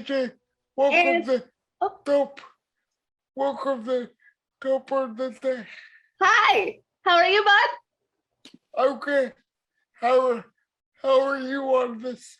AJ, welcome And to oh, dope. Welcome to dope of the day. hi, how are you, bud? Okay, how are you on this?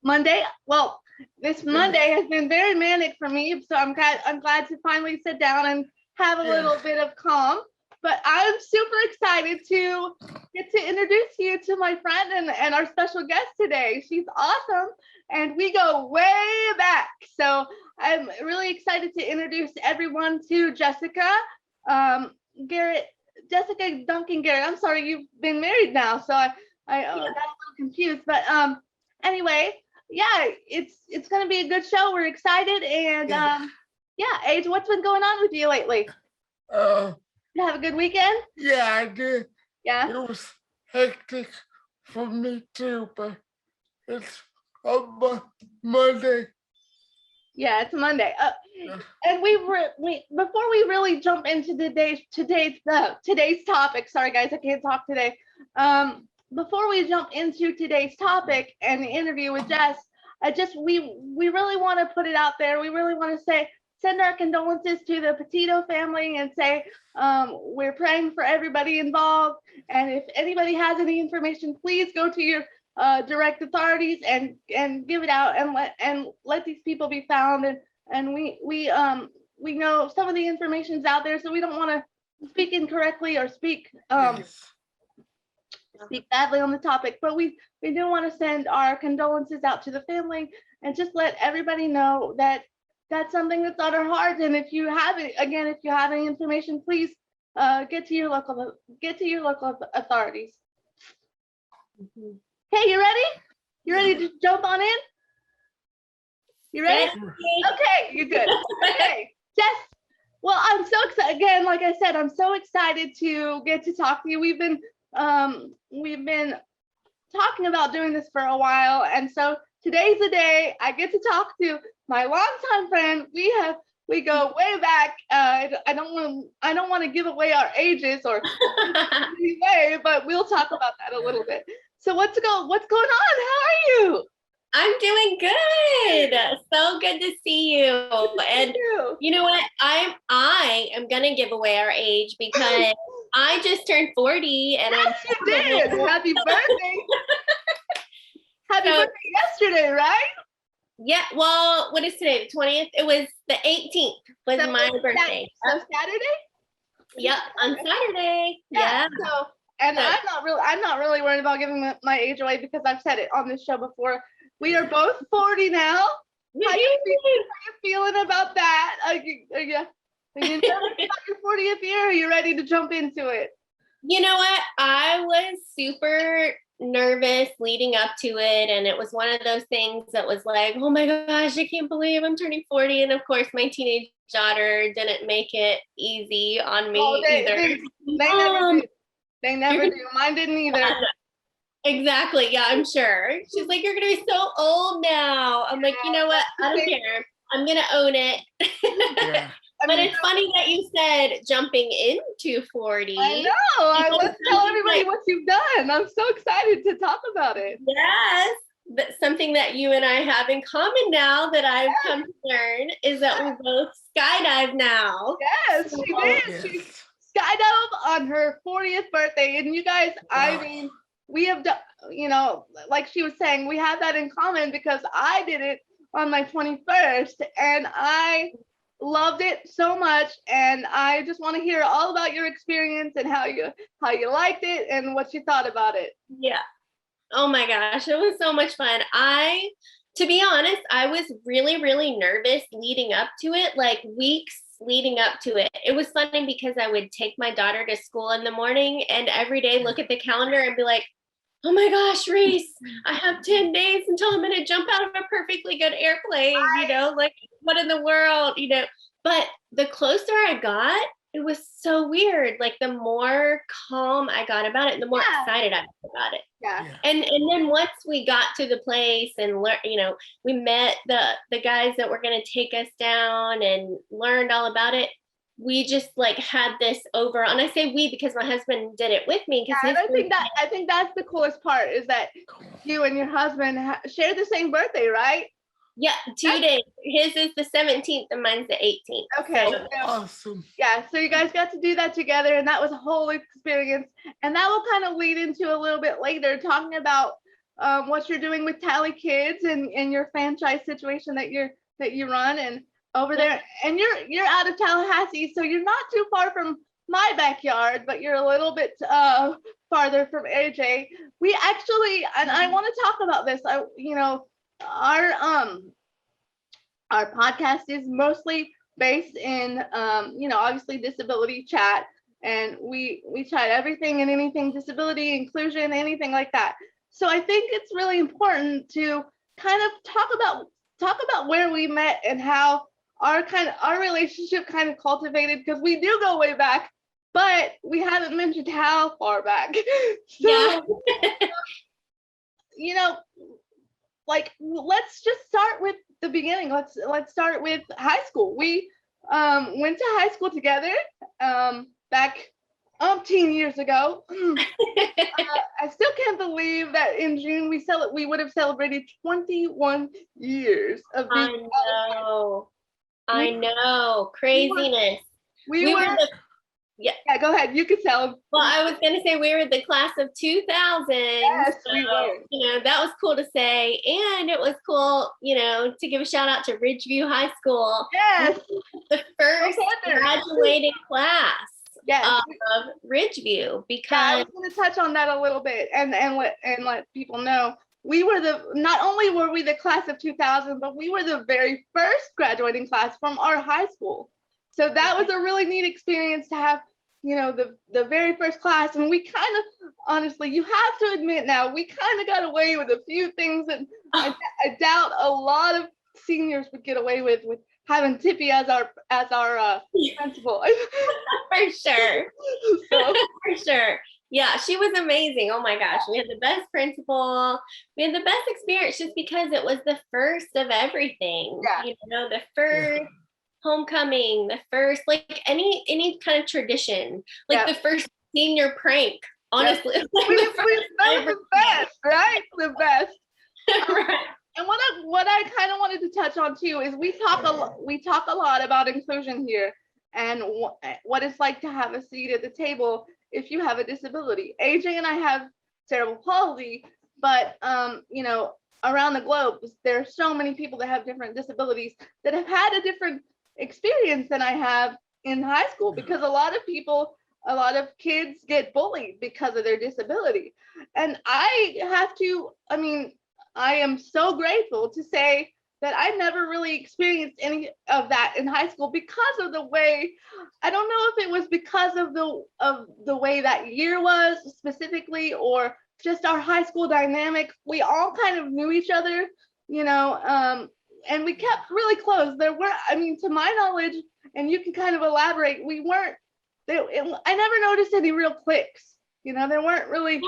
Monday. Well, this Monday has been very manic for me, so I'm glad to finally sit down and have a little bit of calm. But I'm super excited to get to introduce you to my friend and our special guest today. She's awesome, and we go way back. So I'm really excited to introduce everyone to Jessica Garrett, Jessica Duncan Garrett. I'm sorry, you've been married now, so I got a little confused. But anyway, yeah, it's gonna be a good show. We're excited, and yeah, Age, what's been going on with you lately? You have a good weekend? Yeah, I did. Yeah. It was hectic for me too, but it's a Monday. Yeah, it's Monday. And before we really jump into today's topic. Sorry guys, I can't talk today. Before we jump into today's topic and the interview with Jess, we really want to put it out there. We really want to send our condolences to the Petito family and say we're praying for everybody involved. And if anybody has any information, please go to your direct authorities and give it out and let these people be found. And we know some of the information's out there, so we don't want to speak incorrectly or speak badly on the topic, but we do want to send our condolences out to the family and just let everybody know that that's something that's on our hearts. And if you have any information, please get to your local authorities. Okay, you ready? You ready to jump on in? You ready? Okay, you're good. Okay, Jess. Well, I'm so excited. Again, like I said, I'm so excited to get to talk to you. We've been talking about doing this for a while, and so today's the day I get to talk to my longtime friend. We go way back. I don't want to give away our ages or anyway, but we'll talk about that a little bit. So what's going on? How are you? I'm doing good. So good to see you. And you know what? I am gonna give away our age because I just turned 40 and yes, you did. Happy birthday. Happy birthday yesterday, right? Yeah, well, what is today? The 20th? It was the 18th was my birthday. So Saturday? Yep, on Saturday. Yeah. So I'm not really worried about giving my age away because I've said it on this show before. We are both 40 now. How you feeling about that? Are you nervous about your 40th year? Or are you ready to jump into it? You know what? I was super nervous leading up to it, and it was one of those things that was like, oh my gosh, I can't believe I'm turning 40. And of course, my teenage daughter didn't make it easy on me either. They never do. Mine didn't either. Exactly. Yeah, I'm sure. She's like, you're going to be so old now. I'm like, you know what? I don't care. I'm going to own it. Yeah. But it's funny that you said jumping into 40. I know. Let's tell everybody what you've done. I'm so excited to talk about it. Yes. That's something that you and I have in common now that I've come to learn is that we both skydive now. Yes, she did. She skydove on her 40th birthday. And you guys, I mean, we have done, like she was saying, we have that in common because I did it on my 21st and I loved it so much. And I just want to hear all about your experience and how you liked it and what you thought about it. Yeah. Oh my gosh, it was so much fun. To be honest, I was really, really nervous leading up to it, like weeks leading up to it. It was funny because I would take my daughter to school in the morning and every day look at the calendar and be like, oh my gosh, Reese, I have 10 days until I'm going to jump out of a perfectly good airplane, like what in the world, but the closer I got, it was so weird. Like the more calm I got about it, the more excited I got about it. Yeah. And then once we got to the place and we met the guys that were going to take us down and learned all about it, we just like had this over, and I say we because my husband did it with me. And I think that's the coolest part is that you and your husband share the same birthday, right? Yeah, 2 days. His is the 17th and mine's the 18th. Okay. So, Awesome. Yeah, so you guys got to do that together, and that was a whole experience. And that will kind of lead into a little bit later, talking about what you're doing with Tally Kids and your franchise situation that you run and over there. And you're out of Tallahassee, so you're not too far from my backyard, but you're a little bit farther from AJ. We actually, and I want to talk about this. Our podcast is mostly based in obviously disability chat, and we chat everything and anything disability, inclusion, anything like that. So I think it's really important to kind of talk about where we met and how our relationship kind of cultivated, because we do go way back, but we haven't mentioned how far back. So yeah. Let's just start with the beginning. Let's start with high school. We went to high school together back umpteen years ago. I still can't believe that in June we would have celebrated 21 years of being. I know. Craziness. We were yeah, go ahead. You could tell them. Well, I was going to say we were the class of 2000. Yes, so, we were. That was cool to say. And it was cool, to give a shout out to Ridgeview High School. Yes. The first graduating class of Ridgeview, because I was going to touch on that a little bit and let people know. We were not only were we the class of 2000, but we were the very first graduating class from our high school. So that was a really neat experience to have, the very first class. And we kind of, honestly, you have to admit now, we kind of got away with a few things that I doubt a lot of seniors would get away with having Tippy as our principal. For sure. For sure. Yeah, she was amazing. Oh my gosh, we had the best principal. We had the best experience just because it was the first of everything. Yeah. The first homecoming, the first, like any kind of tradition, like the first senior prank, honestly. That was the best, right? The best. Right. And what I kind of wanted to touch on too is we talk a lot about inclusion here and what it's like to have a seat at the table if you have a disability. AJ and I have cerebral palsy, but around the globe there are so many people that have different disabilities that have had a different experience than I have in high school, because a lot of kids get bullied because of their disability. And I am so grateful to say that I never really experienced any of that in high school because of the way, I don't know if it was because of the way that year was specifically, or just our high school dynamic. We all kind of knew each other, and we kept really close. There were, to my knowledge, and you can kind of elaborate, I never noticed any real cliques. There weren't really,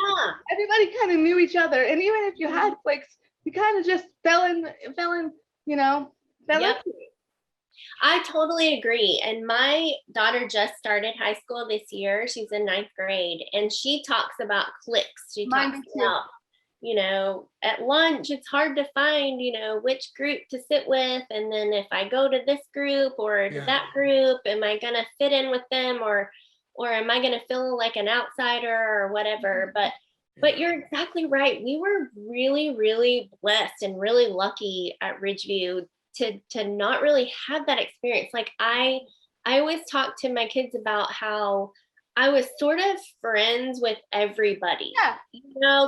everybody kind of knew each other. And even if you had cliques, you kind of just fell in, into it. I totally agree. And my daughter just started high school this year. She's in 9th grade, and she talks about cliques. She talks about, at lunch, it's hard to find, which group to sit with. And then if I go to this group or that group, am I going to fit in with them, or am I going to feel like an outsider or whatever? But you're exactly right. We were really, really blessed and really lucky at Ridgeview to not really have that experience. Like I always talk to my kids about how I was sort of friends with everybody. Yeah.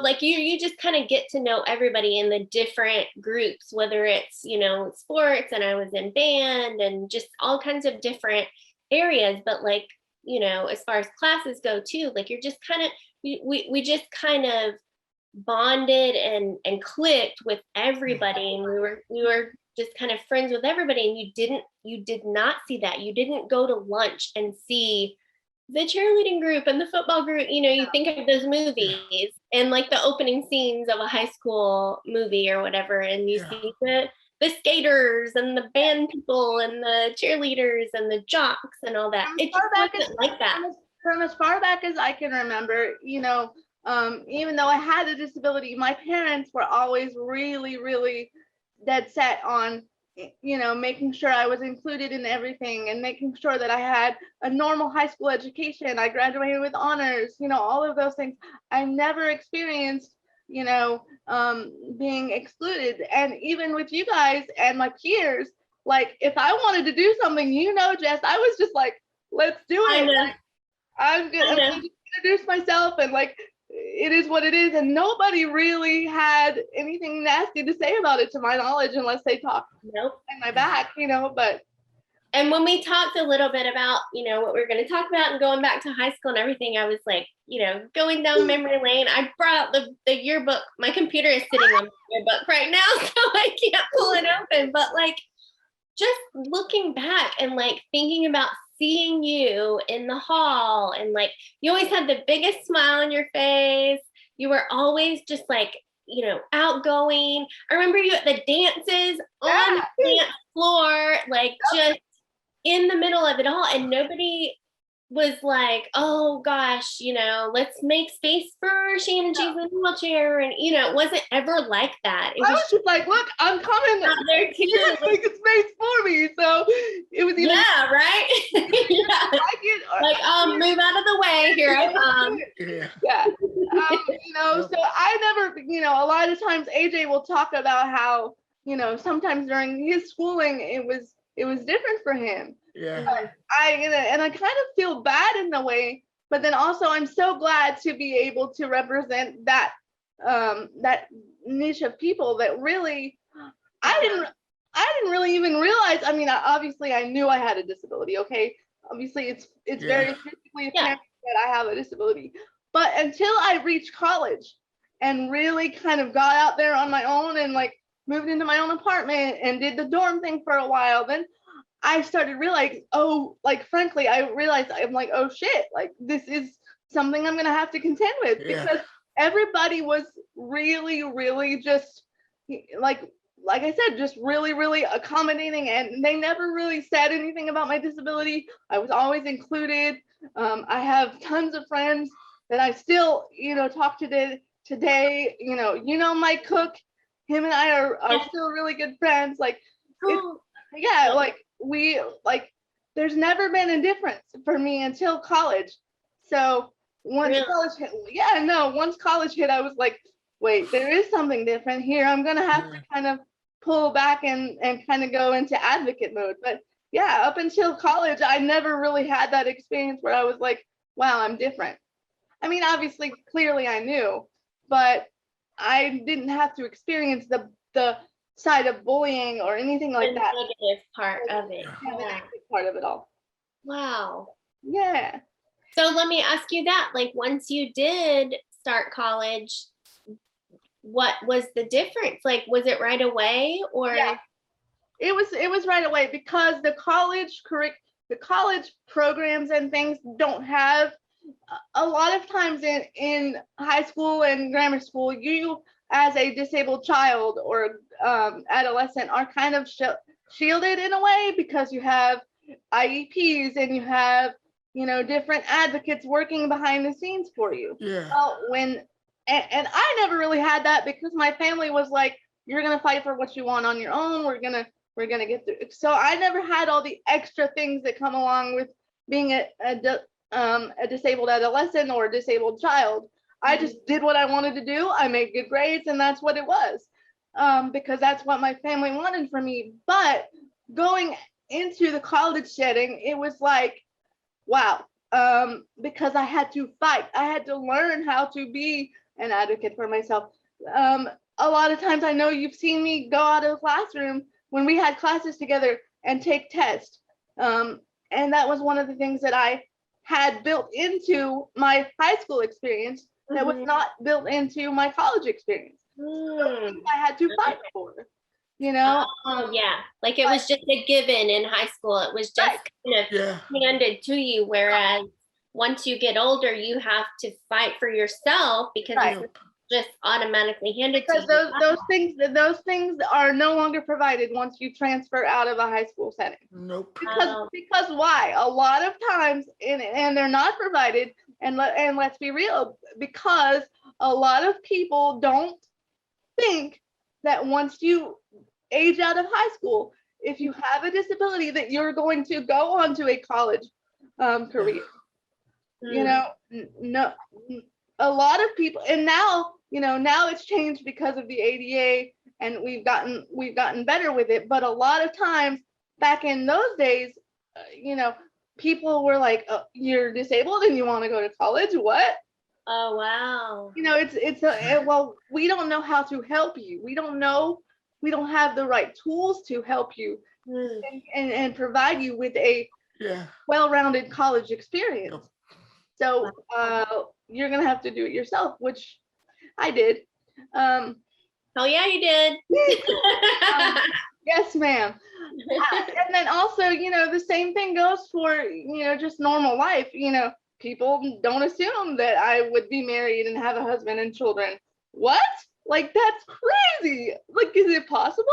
Like you just kind of get to know everybody in the different groups, whether it's, sports, and I was in band and just all kinds of different areas. But like, as far as classes go too, like you're just kind of, we just kind of bonded and clicked with everybody, and we were just kind of friends with everybody. And you did not see that. You didn't go to lunch and see the cheerleading group and the football group. You think of those movies and like the opening scenes of a high school movie or whatever, and you see the skaters and the band people and the cheerleaders and the jocks and all that. It just wasn't like that. From as far back as I can remember, even though I had a disability, my parents were always really, really dead set on, making sure I was included in everything and making sure that I had a normal high school education. I graduated with honors, all of those things. I never experienced, being excluded. And even with you guys and my peers, like if I wanted to do something, Jess, I was just like, let's do it. Like, I'm gonna introduce myself and like it is what it is, and nobody really had anything nasty to say about it to my knowledge unless they talked behind my back, but and when we talked a little bit about what we were going to talk about and going back to high school and everything, I was like going down memory lane. I brought out the yearbook. My computer is sitting on the yearbook right now, so I can't pull it open, but like just looking back and like thinking about seeing you in the hall, and like you always had the biggest smile on your face. You were always just like outgoing. I remember you at the dances on the dance floor, like just in the middle of it all, and nobody was like, oh gosh, let's make space for Shannon. She's in a wheelchair, and it wasn't ever like that. I was just like, look, I'm coming out there too. You're making space for me. So it was either right. Move out of the way. Here I come. So I never, a lot of times AJ will talk about how, sometimes during his schooling it was different for him. Yeah. I kind of feel bad in a way, but then also I'm so glad to be able to represent that that niche of people that really I didn't really even realize. I mean, obviously I knew I had a disability. Okay, obviously it's very physically apparent that I have a disability, but until I reached college and really kind of got out there on my own and like moved into my own apartment and did the dorm thing for a while, then I started realizing, frankly, I realized I'm like, oh shit, like this is something I'm gonna have to contend with because everybody was really, really just like I said, just really, really accommodating, and they never really said anything about my disability. I was always included. I have tons of friends that I still, talk to today. Mike Cook, him and I are still really good friends. Like, there's never been a difference for me until college. So once college hit, I was like, wait, there is something different here. I'm gonna have to kind of pull back and kind of go into advocate mode. But up until college, I never really had that experience where I was like, wow, I'm different. I mean, obviously, clearly I knew, but I didn't have to experience the side of bullying or anything like that. The negative part of it. The negative part of it all. Wow. Yeah. So let me ask you that. Like, once you did start college, what was the difference? Like, was it right away or? Yeah. It was right away because the college programs and things don't have a lot of times in high school and grammar school, you as a disabled child or adolescent are kind of shielded in a way because you have IEPs and you have different advocates working behind the scenes for you. Yeah. And I never really had that because my family was like, you're gonna fight for what you want on your own. We're gonna get through. So I never had all the extra things that come along with being a disabled adolescent or a disabled child. I just did what I wanted to do. I made good grades, and that's what it was, because that's what my family wanted for me. But going into the college setting, it was like, wow, because I had to fight. I had to learn how to be an advocate for myself. A lot of times, I know you've seen me go out of the classroom when we had classes together and take tests. And that was one of the things that I had built into my high school experience that was not built into my college experience. So I had to fight for, Oh yeah, like it was just a given in high school. It was just kind of handed to you. Whereas once you get older, you have to fight for yourself because just automatically handed to Because you. those things are no longer provided once you transfer out of a high school setting. Nope. Because why? A lot of times, and they're not provided, and let's be real, because a lot of people don't think that once you age out of high school, if you have a disability, that you're going to go on to a college career. You know, no, a lot of people, and now, you know, now it's changed because of the ADA, and we've gotten better with it. But a lot of times back in those days, you know, people were like, oh, "You're disabled and you want to go to college? What?" Oh, wow. You know, well, we don't know how to help you. We don't have the right tools to help you and provide you with a well-rounded college experience. Yep. So you're gonna have to do it yourself, which I did. Oh yeah, you did. Yes, ma'am. And then also, you know, the same thing goes for, you know, just normal life. You know, people don't assume that I would be married and have a husband and children. What? Like, that's crazy. Like, is it possible?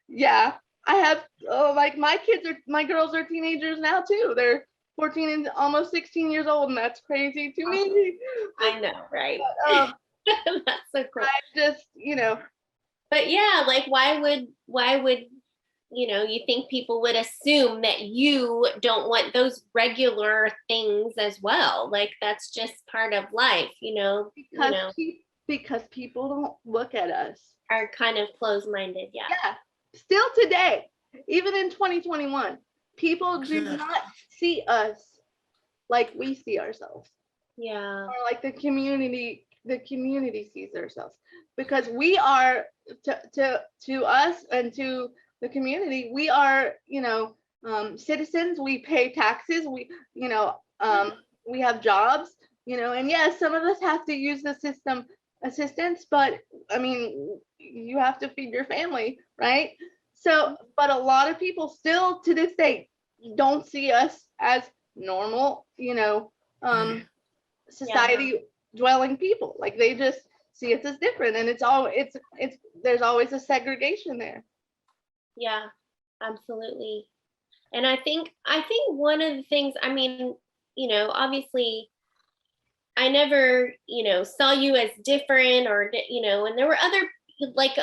Yeah, I have, like, my girls are teenagers now too. They're 14 and almost 16 years old, and that's crazy to me. I know, right? But, that's so cool. I just, you know. But yeah, like, why would you know, you think people would assume that you don't want those regular things as well? Like, that's just part of life, you know. Because people don't look at us. Are kind of closed-minded, yeah. Yeah. Still today, even in 2021, people do not see us like we see ourselves. Yeah. Or like the community sees ourselves, because we are to us and to the community, we are, you know, citizens. We pay taxes. We, you know, we have jobs, you know, and yes, some of us have to use the system assistance, but I mean, you have to feed your family, right? So, but a lot of people still to this day don't see us as normal, you know, society dwelling people. Like, they just see us as different, and it's there's always a segregation there. Yeah, absolutely. And I think one of the things, I mean, you know, obviously I never, you know, saw you as different, or, you know, and there were other, like,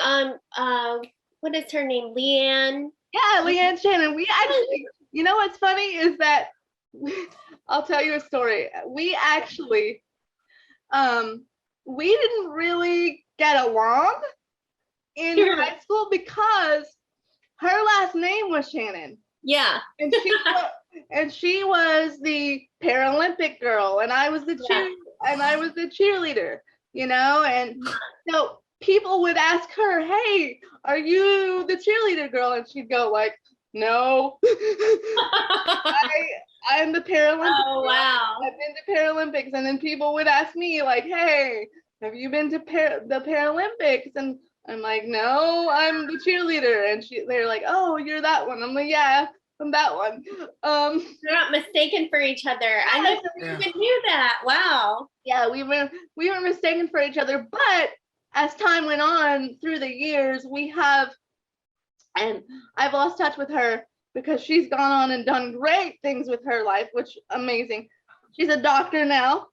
what is her name? Leanne? Yeah, Leanne Shannon. We actually, you know what's funny is that I'll tell you a story. We actually, we didn't really get along in high school because her last name was Shannon. Yeah. And she was the Paralympic girl, and I was the cheerleader, you know, and so people would ask her, "Hey, are you the cheerleader girl?" And she'd go like, "No, I'm the Paralympic. Oh, wow. I've been to Paralympics." And then people would ask me like, "Hey, have you been to the Paralympics?" And I'm like, "No, I'm the cheerleader." And they're like, "Oh, you're that one." I'm like, "Yeah, I'm that one." They're not mistaken for each other. I never even knew that. Wow. Yeah, we were mistaken for each other, but as time went on through the years, and I've lost touch with her because she's gone on and done great things with her life, which amazing. She's a doctor now.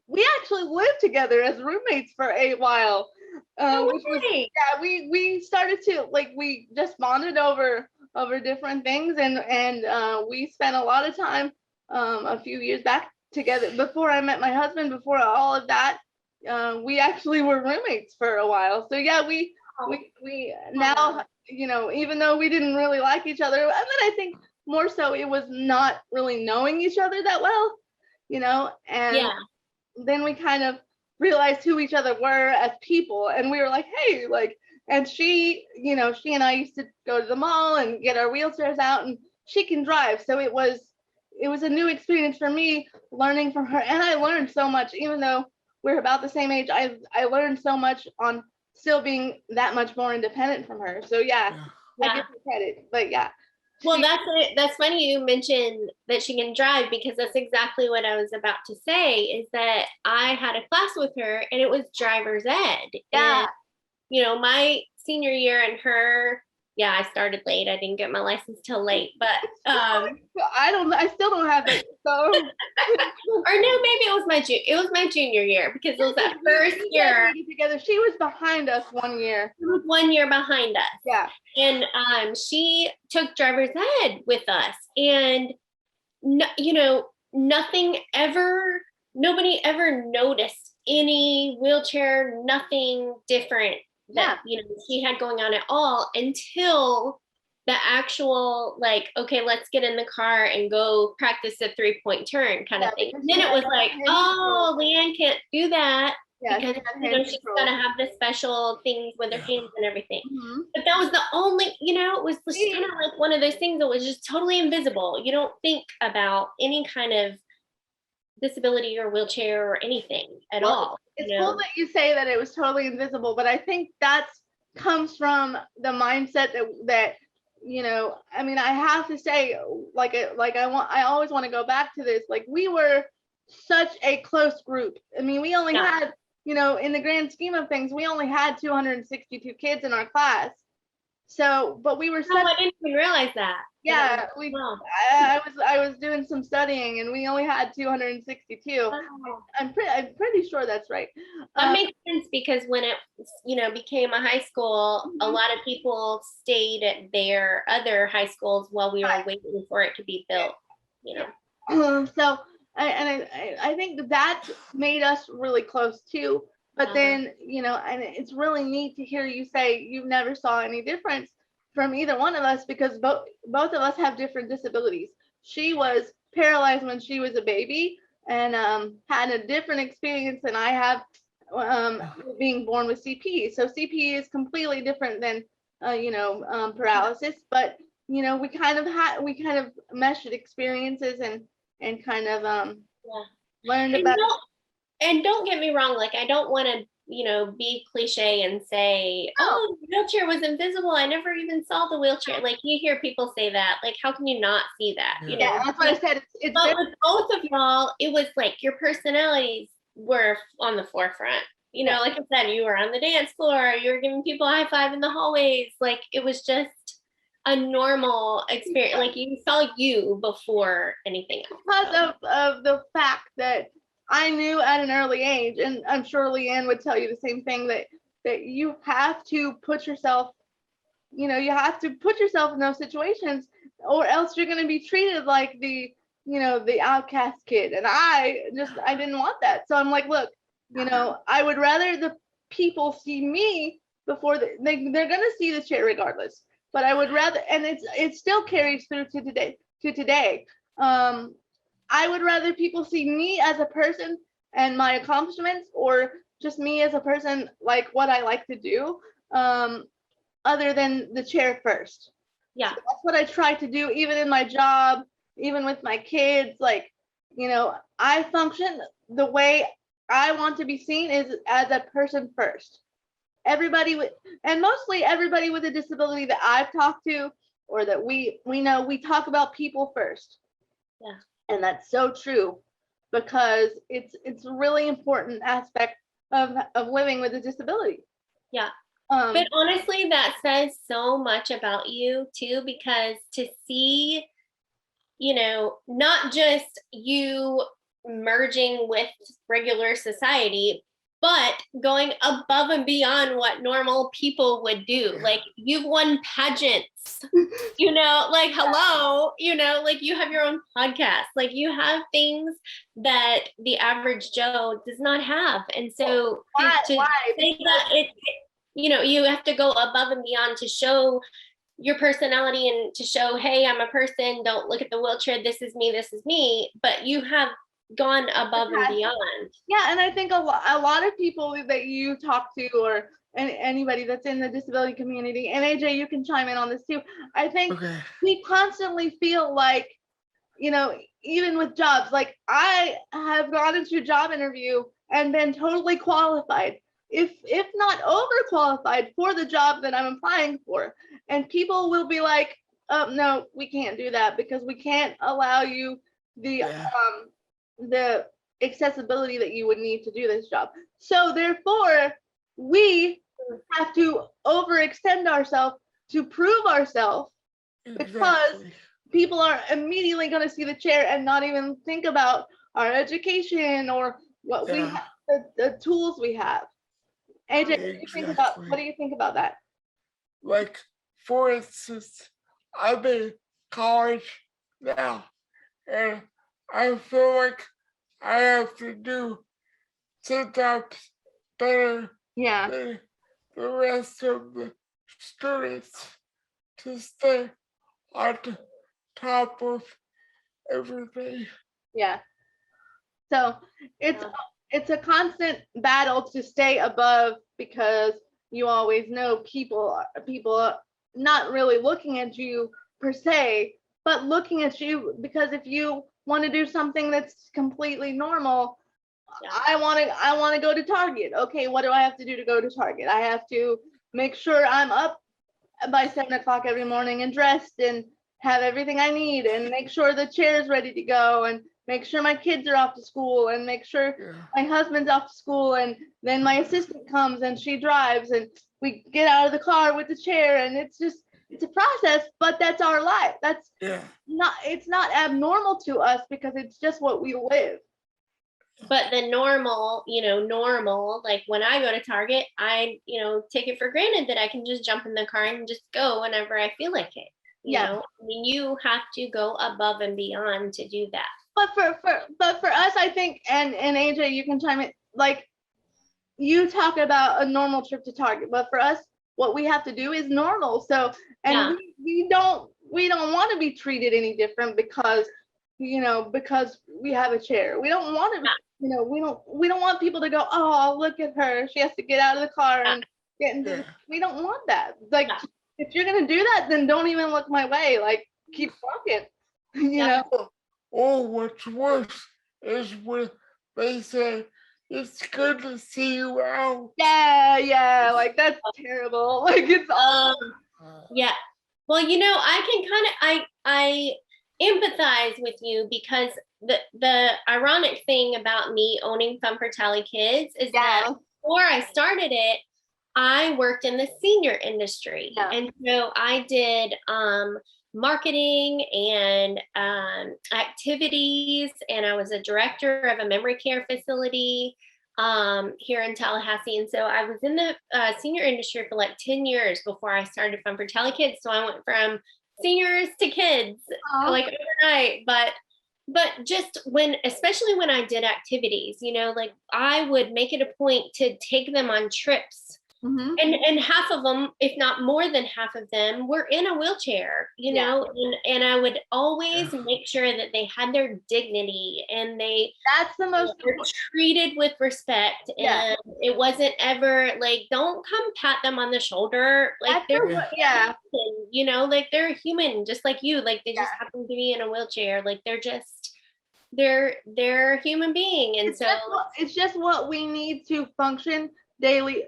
We actually lived together as roommates for a while. Which was, yeah, we started to, like, we just bonded over different things, and we spent a lot of time a few years back together before I met my husband. Before all of that, we actually were roommates for a while. So yeah, we now, you know, even though we didn't really like each other, and then I think more so it was not really knowing each other that well, you know, and then we kind of realized who each other were as people, and we were like, hey, like, and she, you know, she and I used to go to the mall and get our wheelchairs out, and she can drive, so it was a new experience for me learning from her, and I learned so much. Even though we're about the same age, I learned so much on still being that much more independent from her. So I give her credit. But yeah, Well, that's funny you mentioned that she can drive, because that's exactly what I was about to say, is that I had a class with her and it was driver's ed. Yeah. And, my senior year and her, yeah, I started late. I didn't get my license till late, but I still don't have it. So or no, maybe it was my junior year, because it was that first year. Together. She was behind us 1 year. She was 1 year behind us. Yeah. And she took driver's ed with us, and nobody ever noticed any wheelchair, nothing different that she had going on at all, until the actual, like, okay, let's get in the car and go practice a 3-point turn kind of thing. And then it was like, oh, Leanne can't do that, because she's got to have the special things with her hands and everything. Mm-hmm. But that was the only, it was just kind of like one of those things that was just totally invisible. You don't think about any kind of disability or wheelchair or anything at all. It's cool that you say that it was totally invisible, but I think that comes from the mindset that I mean, I have to say, I always want to go back to this. Like, we were such a close group. I mean, we only had, in the grand scheme of things, we only had 262 kids in our class. So, but we were I didn't even realize that. Yeah, I was doing some studying, and we only had 262. Oh. I'm pretty sure that's right. That makes sense, because when it became a high school, a lot of people stayed at their other high schools while we were waiting for it to be built. So I think that made us really close too. But then, and it's really neat to hear you say you never saw any difference from either one of us, because both of us have different disabilities. She was paralyzed when she was a baby, and had a different experience than I have, being born with CP. So CP is completely different than paralysis, but we kind of meshed experiences and kind of learned about. And don't get me wrong, like, I don't want to, be cliche and say, oh, the wheelchair was invisible, I never even saw the wheelchair. Like, you hear people say that, like, how can you not see that? Yeah, that's what I said. But with both of y'all, it was like your personalities were on the forefront. Like I said, you were on the dance floor, you were giving people a high five in the hallways. Like, it was just a normal experience. Like, you saw you before anything else. Because of the fact that I knew at an early age, and I'm sure Leanne would tell you the same thing, that you have to put yourself, you have to put yourself in those situations, or else you're going to be treated like the outcast kid. And I didn't want that. So I'm like, look, I would rather the people see me before they're going to see the chair regardless. But I would rather, and it still carries through to today. I would rather people see me as a person and my accomplishments, or just me as a person, like what I like to do, other than the chair first. Yeah. So that's what I try to do, even in my job, even with my kids. Like, I function the way I want to be seen is as a person first. Mostly everybody with a disability that I've talked to, or that we know, we talk about people first. Yeah. And that's so true, because it's a really important aspect of living with a disability. Yeah. But honestly, that says so much about you too, because to see, not just you merging with regular society, but going above and beyond what normal people would do. Like, you've won pageants, like, hello, like, you have your own podcast, like, you have things that the average Joe does not have. And so why? Say that you have to go above and beyond to show your personality and to show, hey, I'm a person, don't look at the wheelchair, this is me, but you have gone above and beyond. Yeah, and I think a lot of people that you talk to, or anybody that's in the disability community, and AJ, you can chime in on this too. I think we constantly feel like, even with jobs, like, I have gone into a job interview and been totally qualified, if not overqualified, for the job that I'm applying for, and people will be like, oh no, we can't do that because we can't allow you the accessibility that you would need to do this job. So therefore, we have to overextend ourselves to prove ourselves, because people are immediately going to see the chair and not even think about our education or what we have, the tools we have. AJ, what do you think about that? Like, for instance, I'm in college now, and I feel like I have to do sit-ups better than the rest of the students to stay on top of everything. Yeah. So it's a constant battle to stay above, because you always know people are not really looking at you per se, but looking at you because if you want to do something that's completely normal, I want to go to Target. Okay, what do I have to do to go to Target? I have to make sure I'm up by 7 o'clock every morning and dressed and have everything I need, and make sure the chair is ready to go, and make sure my kids are off to school, and make sure my husband's off to school, and then my assistant comes and she drives and we get out of the car with the chair, and it's a process, but that's our life. That's it's not abnormal to us because it's just what we live. But the normal, like when I go to Target, I, take it for granted that I can just jump in the car and just go whenever I feel like it. You know, I mean, you have to go above and beyond to do that. But for us, I think, and AJ, you can chime in, like you talk about a normal trip to Target, but for us, what we have to do is normal. So, and we don't want to be treated any different because we have a chair. We don't want to be, we don't want people to go, oh, look at her, she has to get out of the car and get into we don't want that. Like, if you're gonna do that, then don't even look my way. Like, keep walking. You know. Or what's worse is when they say, it's good to see you out. Yeah, like that's terrible. Like, it's yeah. Well, I empathize with you, because the ironic thing about me owning Fun for Tally Kids is that before I started it, I worked in the senior industry. And so I did marketing and activities, and I was a director of a memory care facility here in Tallahassee. And so I was in the senior industry for like 10 years before I started Fun for Tally Kids. So I went from seniors to kids like overnight. But just especially when I did activities, like I would make it a point to take them on trips. Mm-hmm. And half of them, if not more than half of them, were in a wheelchair, and I would always make sure that they had their dignity, and that's the most were treated with respect. And it wasn't ever like, don't come pat them on the shoulder. Like they're like they're human, just like you. Like they just happen to be in a wheelchair. Like they're a human being. And it's just what we need to function daily,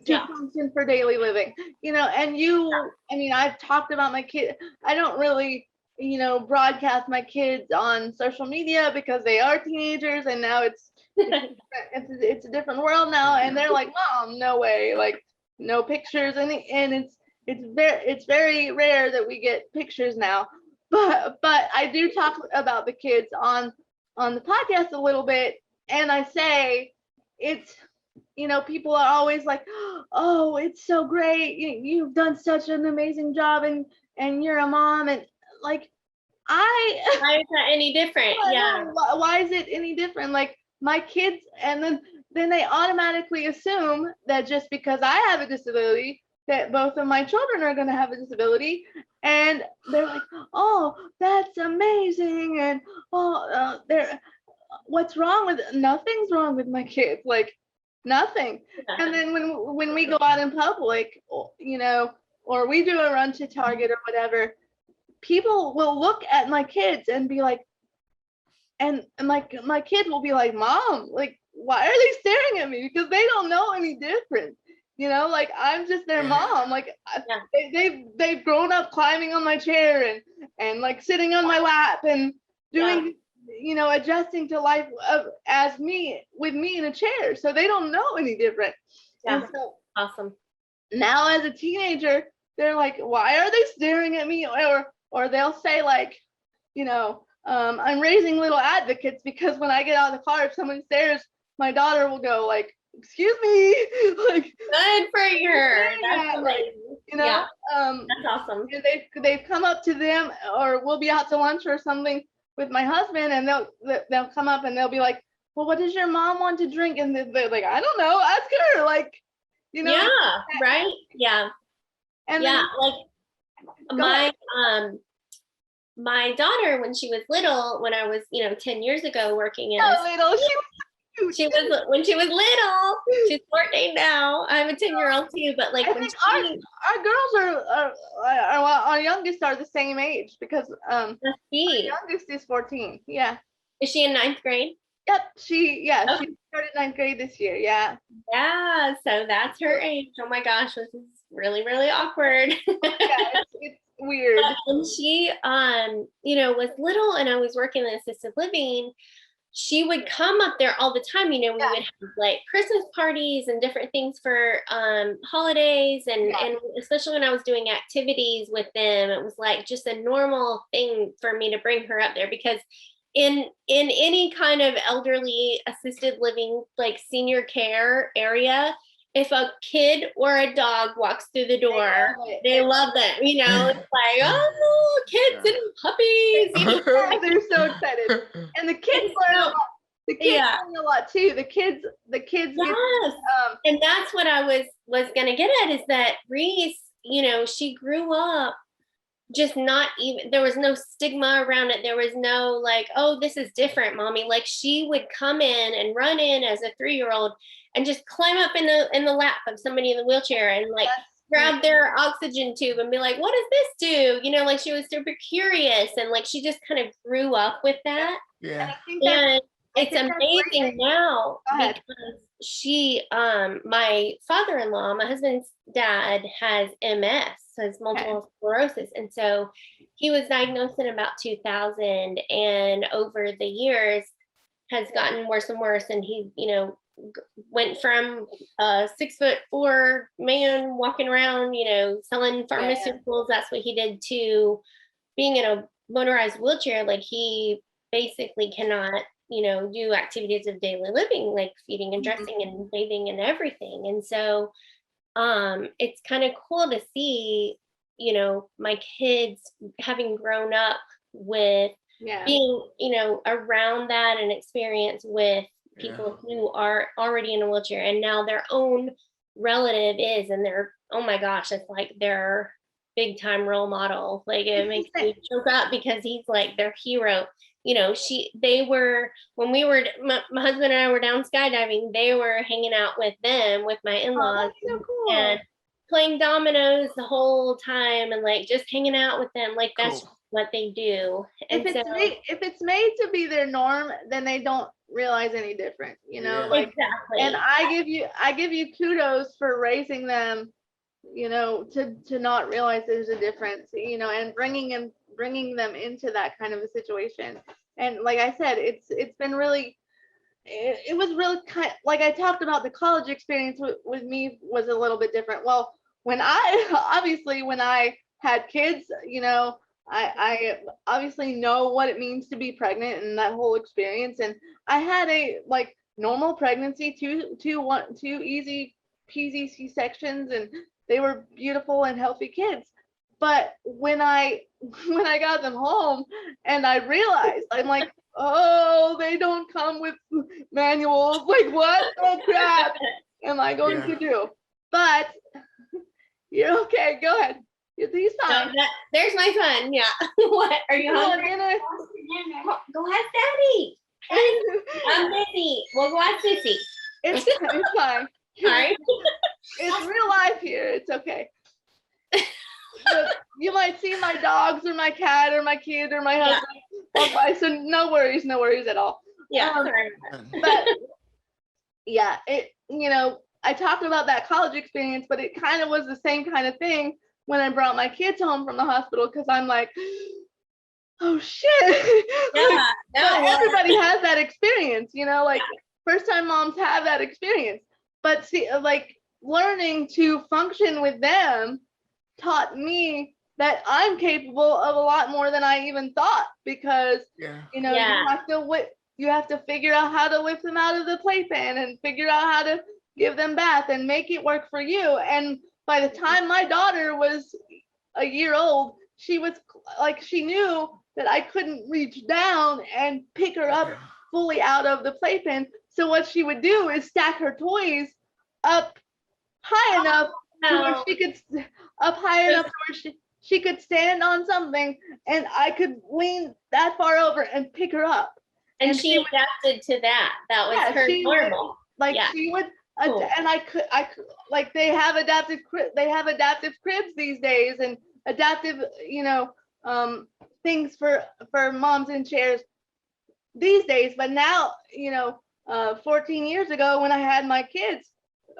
function for daily living, and I mean, I've talked about my kid. I don't really, broadcast my kids on social media because they are teenagers, and now it's a different world now, and they're like, Mom, no way, like no pictures, and it's very rare that we get pictures now, but I do talk about the kids on the podcast a little bit, and I say it's, people are always like, oh, it's so great, you've done such an amazing job, and you're a mom, and like, why is that any different? Why is it any different? Like, my kids, and then they automatically assume that just because I have a disability, that both of my children are going to have a disability, and they're like, oh, that's amazing, and what's wrong with it? Nothing's wrong with my kids, like nothing. And then when we go out in public, or we do a run to Target or whatever, people will look at my kids and be like, and my kids will be like, Mom, like, why are they staring at me? Because they don't know any different, like I'm just their Yeah. mom. Like Yeah. they've grown up climbing on my chair and like sitting on my lap and doing, adjusting to life with me in a chair. So they don't know any different. Yeah. And so Awesome. now as a teenager, they're like, why are they staring at me? Or they'll say like, I'm raising little advocates because when I get out of the car, if someone stares, my daughter will go like, excuse me, like Good for her. That's amazing. Yeah, that's awesome. and they've come up to them, or we'll be out to lunch or something with my husband, and they'll come up and they'll be like, well, what does your mom want to drink? And they're like, I don't know, ask her, like, Yeah, right. Yeah. And yeah, then, like my daughter, when she was little, when I was 10 years ago working in little, she was when she was little. She's 14 now. I have a 10-year-old too, but like I when think our girls our youngest are the same age, because our youngest is 14. Yeah. Is she in 9th grade? Yep. She started 9th grade this year. Yeah. Yeah. So that's her age. Oh my gosh, this is really, really awkward. Yeah, it's weird. When she was little and I was working in assisted living, she would come up there all the time. We would have like Christmas parties and different things for holidays, and especially when I was doing activities with them, it was like just a normal thing for me to bring her up there, because in any kind of elderly assisted living, like senior care area, if a kid or a dog walks through the door, they love them. It's like, oh, kids and puppies. They're so excited, and the kids learn a lot. The kids learn a lot too. The kids. Yes. And that's what I was gonna get at, is that Reese, she grew up just not even, there was no stigma around it. There was no like, oh, this is different, mommy. Like, she would come in and run in as a 3-year-old and just climb up in the lap of somebody in the wheelchair and like grab their oxygen tube and be like, what does this do? Like, she was super curious, and like she just kind of grew up with that. Yeah. And it's amazing now because she, my father-in-law, my husband's dad, has MS, so it's multiple sclerosis. And so he was diagnosed in about 2000, and over the years has gotten worse and worse. And he, went from a 6'4" man walking around, selling pharmaceuticals. That's what he did, to being in a motorized wheelchair. Like, he basically cannot, do activities of daily living, like feeding and dressing and bathing and everything. And so it's kind of cool to see, my kids having grown up with being, around that and experience with people who are already in a wheelchair, and now their own relative is, and they're, oh my gosh, it's like their big time role model. Like, it makes me choke up because he's like their hero. They were, when my husband and I were down skydiving, they were hanging out with them, with my in-laws, so cool. and playing dominoes the whole time, and like just hanging out with them. Like, that's what they do. And if it's made to be their norm, then they don't realize any different, exactly. And I give you kudos for raising them, to not realize there's a difference, and bringing them into that kind of a situation. And like I said, it's been really, it was really kind, like I talked about, the college experience with me was a little bit different. Well, when I had kids, I obviously know what it means to be pregnant and that whole experience. And I had a like normal pregnancy, two easy peasy C-sections, and they were beautiful and healthy kids. But when I got them home and I realized, I'm like, oh, they don't come with manuals. Like, what? Oh crap am I going to do? But you're okay. Go ahead. He's fine. There's my son. Yeah. What? Are you hungry? Go ask Daddy. I'm busy. We'll go ask Sissy. It's fine. Sorry. It's real life here. It's okay. But you might see my dogs or my cat or my kid or my husband walk by, so no worries at all. Yeah. But yeah, I talked about that college experience, but it kind of was the same kind of thing when I brought my kids home from the hospital, because I'm like, oh shit. Like, not everybody has that experience, you know, like first time moms have that experience. But see, like learning to function with them taught me that I'm capable of a lot more than I even thought, because you know, you have to figure out how to whip them out of the playpen and figure out how to give them bath and make it work for you. And by the time my daughter was a year old, she was like, she knew that I couldn't reach down and pick her up fully out of the playpen. So what she would do is stack her toys up high enough to where she could she could stand on something and I could lean that far over and pick her up. And she adapted to that. That was her normal. She would, and I could like they have adaptive cribs these days, and adaptive, you know, things for moms in chairs these days. But now, you know, 14 years ago when I had my kids,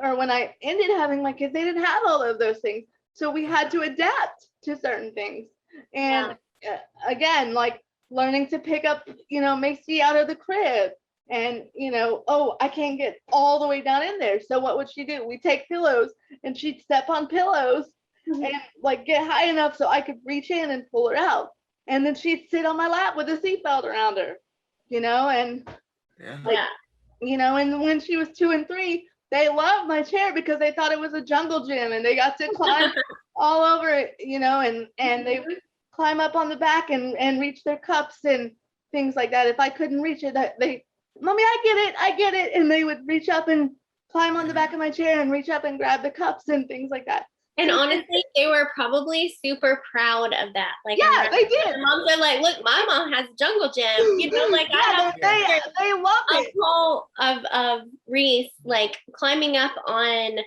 or when I ended having my kids, they didn't have all of those things. So we had to adapt to certain things. And again, like learning to pick up, you know, Macy out of the crib, and, you know, oh, I can't get all the way down in there. So what would she do? We take pillows and she'd step on pillows and like get high enough so I could reach in and pull her out. And then she'd sit on my lap with a seatbelt around her, you know, and you know, and when she was 2 and 3, they loved my chair because they thought it was a jungle gym and they got to climb all over it, you know, and they would climb up on the back and reach their cups and things like that. If I couldn't reach it, they, Mommy, I get it. And they would reach up and climb on the back of my chair and reach up and grab the cups and things like that. And honestly, they were probably super proud of that. Like, yeah, they did. Moms are like, look, my mom has a jungle gym. You know, like they love it. Whole of Reese, like climbing up on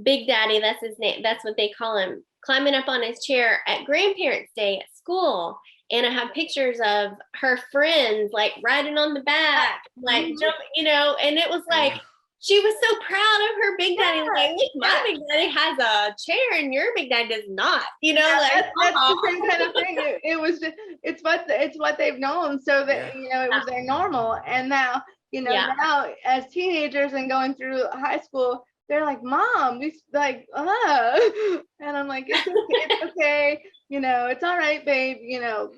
Big Daddy. That's his name. That's what they call him. Climbing up on his chair at Grandparents' Day at school. And I have pictures of her friends like riding on the back, like jumping, you know. And it was like, she was so proud of her Big Daddy. Like, look, my Big Daddy has a chair and your Big Daddy does not, you know, like that's the same kind of thing. It was just, it's what they've known. So that, you know, it was their normal. And now, you know, now as teenagers and going through high school, they're like, Mom, we like, and I'm like, it's okay. You know, it's all right, babe. You know,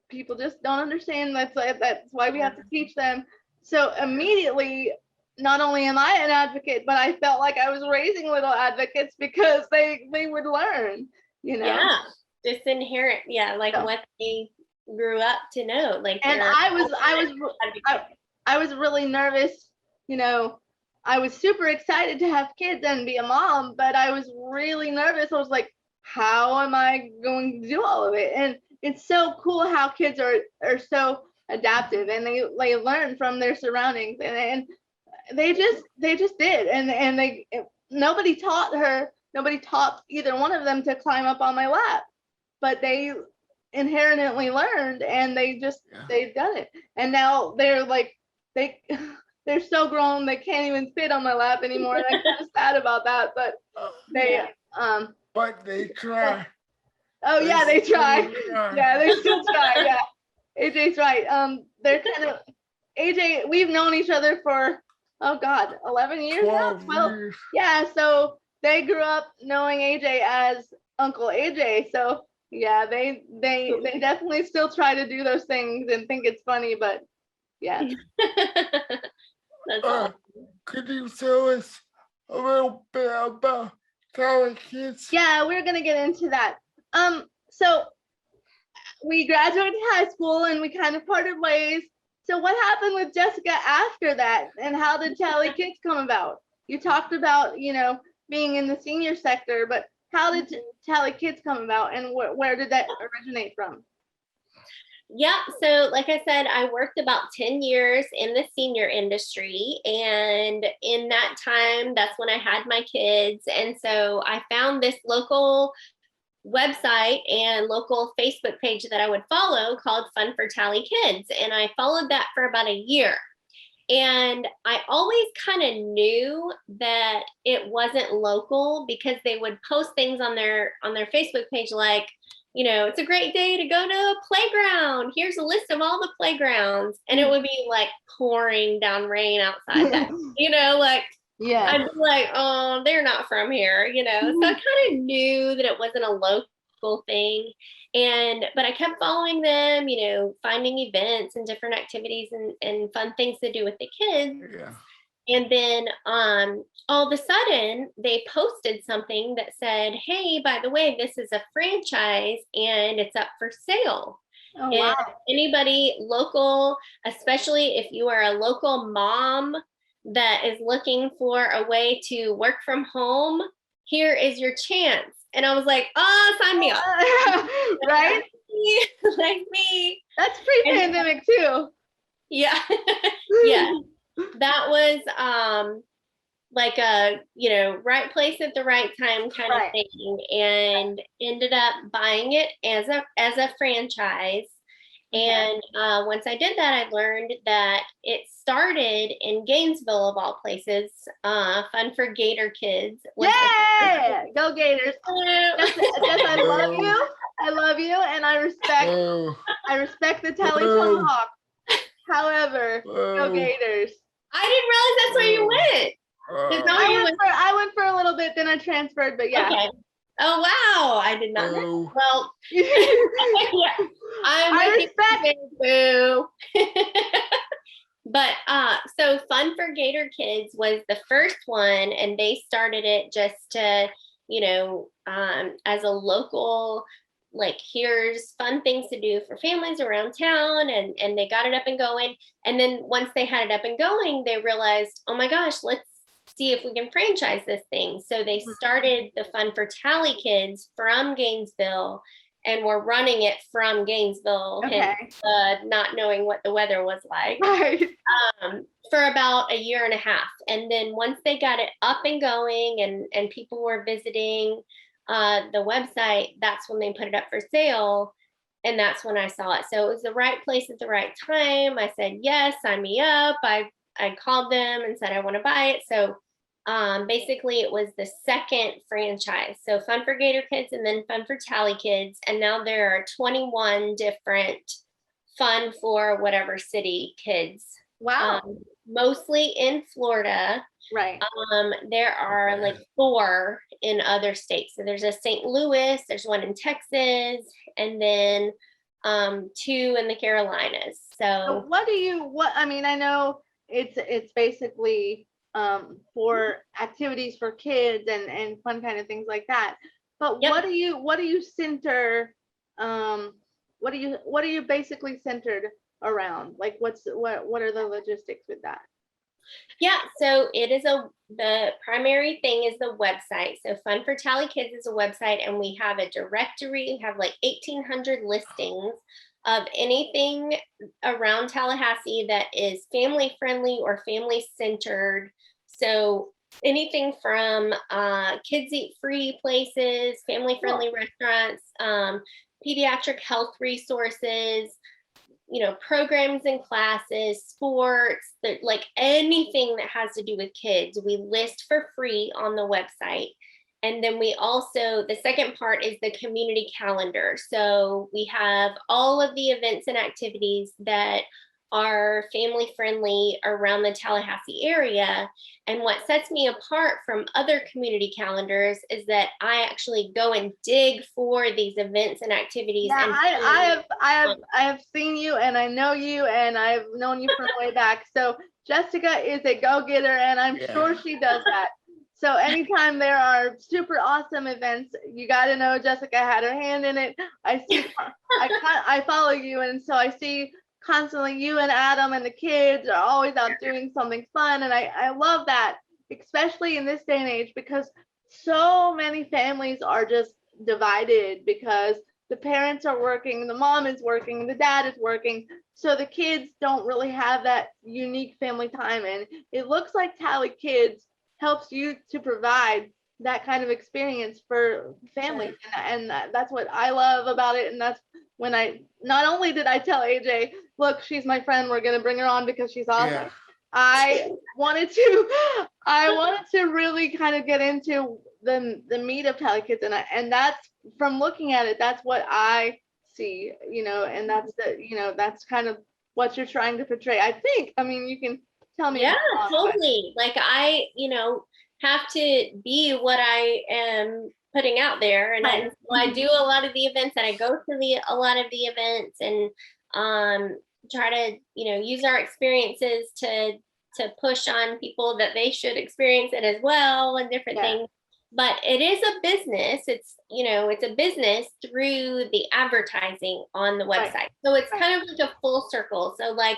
people just don't understand. That's why we have to teach them. So immediately, not only am I an advocate, but I felt like I was raising little advocates because they would learn, you know. Yeah, just inherent, like what they grew up to know. Like, and I was really nervous, you know. I was super excited to have kids and be a mom, but I was really nervous. I was like, how am I going to do all of it? And it's so cool how kids are so adaptive, and they learn from their surroundings, and they just did. And nobody taught either one of them to climb up on my lap, but they inherently learned, and they've done it. And now they're like, they're so grown they can't even sit on my lap anymore, and I'm kind of sad about that, but but they try. Oh yeah, they try. Yeah, they still try. Yeah, AJ's right. They're kind of, AJ, we've known each other for 11 years now. 12 years. Yeah, so they grew up knowing AJ as Uncle AJ. So yeah, they definitely still try to do those things and think it's funny, but yeah. That's awesome. Could you tell us a little bit about Tally Kids? Yeah, we're gonna get into that. So we graduated high school and we kind of parted ways. So what happened with Jessica after that, and how did Tally Kids come about? You talked about, you know, being in the senior sector, but how did Tally Kids come about, and where did that originate from? Yeah, so like I said, I worked about 10 years in the senior industry, and in that time, that's when I had my kids. And so I found this local website and local Facebook page that I would follow called Fun for Tally Kids, and I followed that for about a year. And I always kind of knew that it wasn't local because they would post things on their Facebook page like, it's a great day to go to a playground. Here's a list of all the playgrounds. And it would be like pouring down rain outside that, like, Yeah. I'd be like, oh, they're not from here, So I kind of knew that it wasn't a local thing. But I kept following them, finding events and different activities and fun things to do with the kids. Yeah. And then all of a sudden they posted something that said, hey, by the way, this is a franchise and it's up for sale. Oh, and wow. Anybody local, especially if you are a local mom that is looking for a way to work from home, here is your chance. And I was like, oh, sign me up. Right? Like me. That's pre-pandemic too. Yeah. Yeah. That was like a, right place at the right time kind of thing, and ended up buying it as a franchise. And once I did that, I learned that it started in Gainesville, of all places. Fun for Gator Kids. Yeah, go Gators. Jess, I love you. I love you, and I respect the Tally Tomahawk. However, go Gators. I didn't realize that's where you went. I went for a little bit, then I transferred, but yeah. Okay. Oh wow, I did not know. Well, yeah, I respect. Boo. But so Fun for Gator Kids was the first one, and they started it just to, as a local, like, here's fun things to do for families around town, and they got it up and going. And then once they had it up and going, they realized, oh my gosh, let's see if we can franchise this thing. So they started the Fun for Tally Kids from Gainesville, and we're running it from Gainesville, hence, not knowing what the weather was like, for about a year and a half. And then once they got it up and going, and people were visiting the website, that's when they put it up for sale. And that's when I saw it. So it was the right place at the right time. I said, yes, sign me up. I called them and said, I want to buy it. So basically it was the second franchise. So Fun for Gator Kids and then Fun for Tally Kids. And now there are 21 different Fun for whatever city kids. Wow. Mostly in Florida. Right. There are like 4 in other states. So there's a St. Louis, there's one in Texas, and then 2 in the Carolinas. So I know it's basically for activities for kids and fun kind of things like that. But what do you center what are you basically centered around? Like what are the logistics with that? Yeah, so it is the primary thing is the website. So Fun for Tally Kids is a website, and we have a directory. We have like 1,800 listings of anything around Tallahassee that is family friendly or family centered. So anything from kids eat free places, family friendly restaurants, pediatric health resources, programs and classes, sports, like anything that has to do with kids, we list for free on the website. And then we also, the second part is the community calendar. So we have all of the events and activities that are family friendly around the Tallahassee area. And what sets me apart from other community calendars is that I actually go and dig for these events and activities. Yeah, and I have seen you, and I know you, and I've known you from way back. So Jessica is a go-getter, and I'm sure she does that. So anytime there are super awesome events, you got to know Jessica had her hand in it. I follow you, and so I see constantly you and Adam and the kids are always out doing something fun, and I love that, especially in this day and age, because so many families are just divided because the parents are working, the mom is working, the dad is working, so the kids don't really have that unique family time. And it looks like Tally Kids helps you to provide that kind of experience for families, and that's what I love about it. And that's when not only did I tell AJ, look, she's my friend, we're gonna bring her on because she's awesome. I wanted to really kind of get into the meat of Tally Kids, and that's from looking at it, that's what I see, and that's kind of what you're trying to portray. I think. I mean, you can tell me. Yeah, totally. Like I, have to be what I am putting out there, and Right. I do a lot of the events, and I go to a lot of the events, and try to use our experiences to push on people that they should experience it as well, and different things. But it is a business. It's a business through the advertising on the website. Right. So it's kind of like a full circle. So like,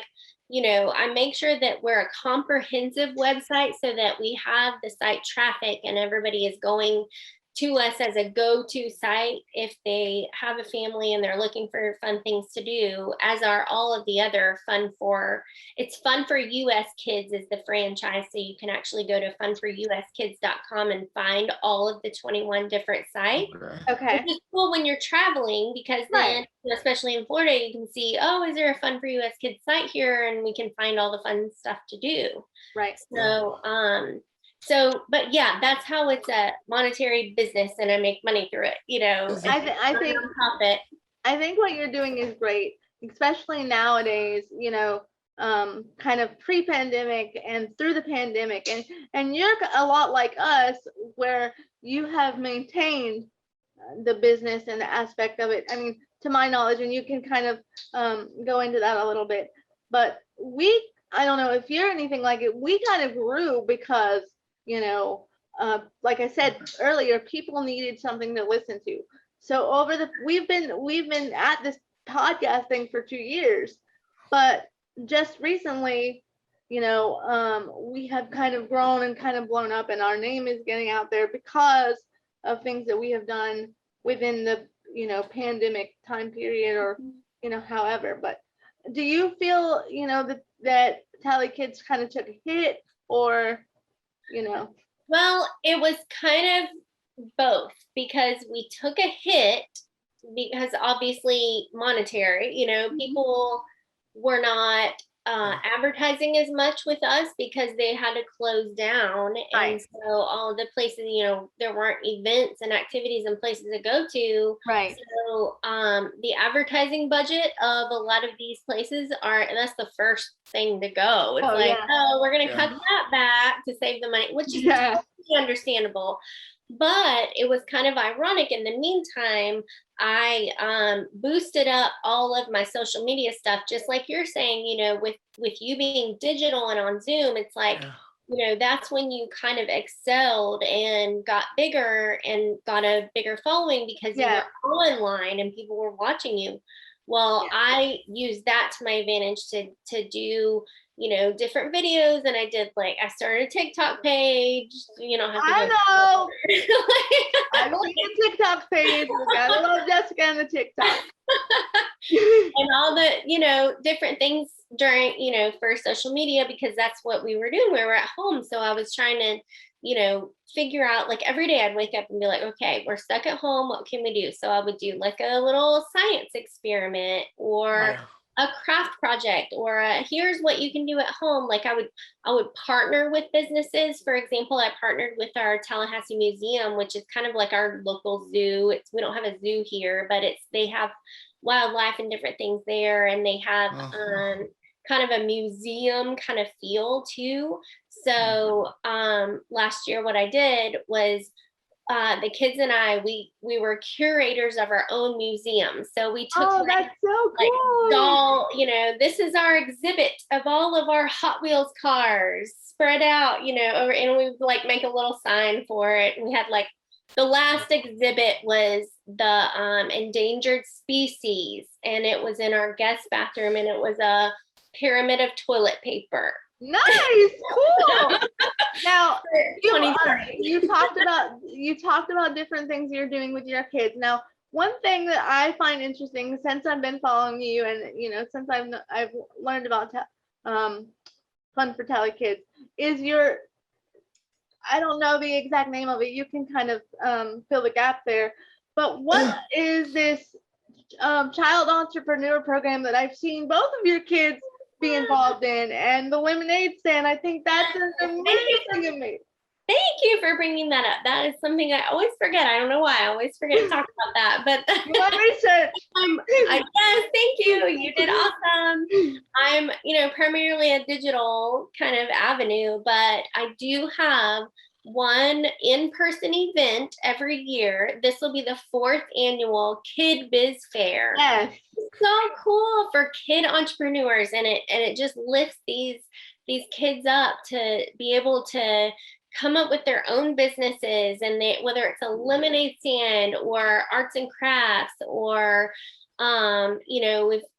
I make sure that we're a comprehensive website so that we have the site traffic and everybody is going to us as a go-to site if they have a family and they're looking for fun things to do, as are all of the other It's Fun for US Kids is the franchise. So you can actually go to funforuskids.com and find all of the 21 different sites. Okay. Which is cool when you're traveling, because then, especially in Florida, you can see, oh, is there a Fun for US Kids site here? And we can find all the fun stuff to do. Right. So, but yeah, that's how it's a monetary business, and I make money through it, I think what you're doing is great, especially nowadays, kind of pre-pandemic and through the pandemic, and you're a lot like us, where you have maintained the business and the aspect of it. I mean, to my knowledge, and you can kind of go into that a little bit, but I don't know if you're anything like it, we kind of grew because like I said earlier, people needed something to listen to. So we've been at this podcast thing for 2 years, but just recently, we have kind of grown and kind of blown up, and our name is getting out there because of things that we have done within the, pandemic time period, or, however. But do you feel, that Tally Kids kind of took a hit, or, Well, it was kind of both, because we took a hit because obviously monetary, people were not advertising as much with us because they had to close down. And so all of the places, there weren't events and activities and places to go to. Right. So the advertising budget of a lot of these places that's the first thing to go. It's we're going to cut that back to save the money, which is totally understandable. But it was kind of ironic. In the meantime, I boosted up all of my social media stuff, just like you're saying, with you being digital and on Zoom, it's like, that's when you kind of excelled and got bigger and got a bigger following, because you were online and people were watching you. Well, I used that to my advantage to do, different videos, and I started a TikTok page, I know. I see the TikTok page. We gotta love Jessica and the TikTok. And all the, different things during, for social media, because that's what we were doing. We were at home. So I was trying to, figure out, like, every day I'd wake up and be like, okay, we're stuck at home. What can we do? So I would do like a little science experiment, or a craft project, or here's what you can do at home. Like I would partner with businesses. For example, I partnered with our Tallahassee Museum, which is kind of like our local zoo. We don't have a zoo here, but they have wildlife and different things there, and they have kind of a museum kind of feel too. So last year, what I did was the kids and I, we were curators of our own museum. So we took that's so cool. This is our exhibit of all of our Hot Wheels cars spread out, and we would make a little sign for it. And we had the last exhibit was the endangered species, and it was in our guest bathroom, and it was a pyramid of toilet paper. Nice, cool. Now you talked about different things you're doing with your kids. Now, one thing that I find interesting, since I've been following you, and since I've learned about Fun for Tally Kids, is I don't know the exact name of it. You can kind of fill the gap there. But what is this child entrepreneur program that I've seen both of your kids be involved in, and the lemonade stand. I think that's an amazing of me. Thank you for bringing that up. That is something I always forget. I don't know why. I always forget to talk about that. But My research. yes, thank you. You did awesome. I'm, primarily a digital kind of avenue, but I do have one in-person event every year. This will be the 4th annual Kid Biz Fair. Yes. It's so cool for kid entrepreneurs, and it just lifts these kids up to be able to come up with their own businesses, and whether it's a lemonade stand or arts and crafts, or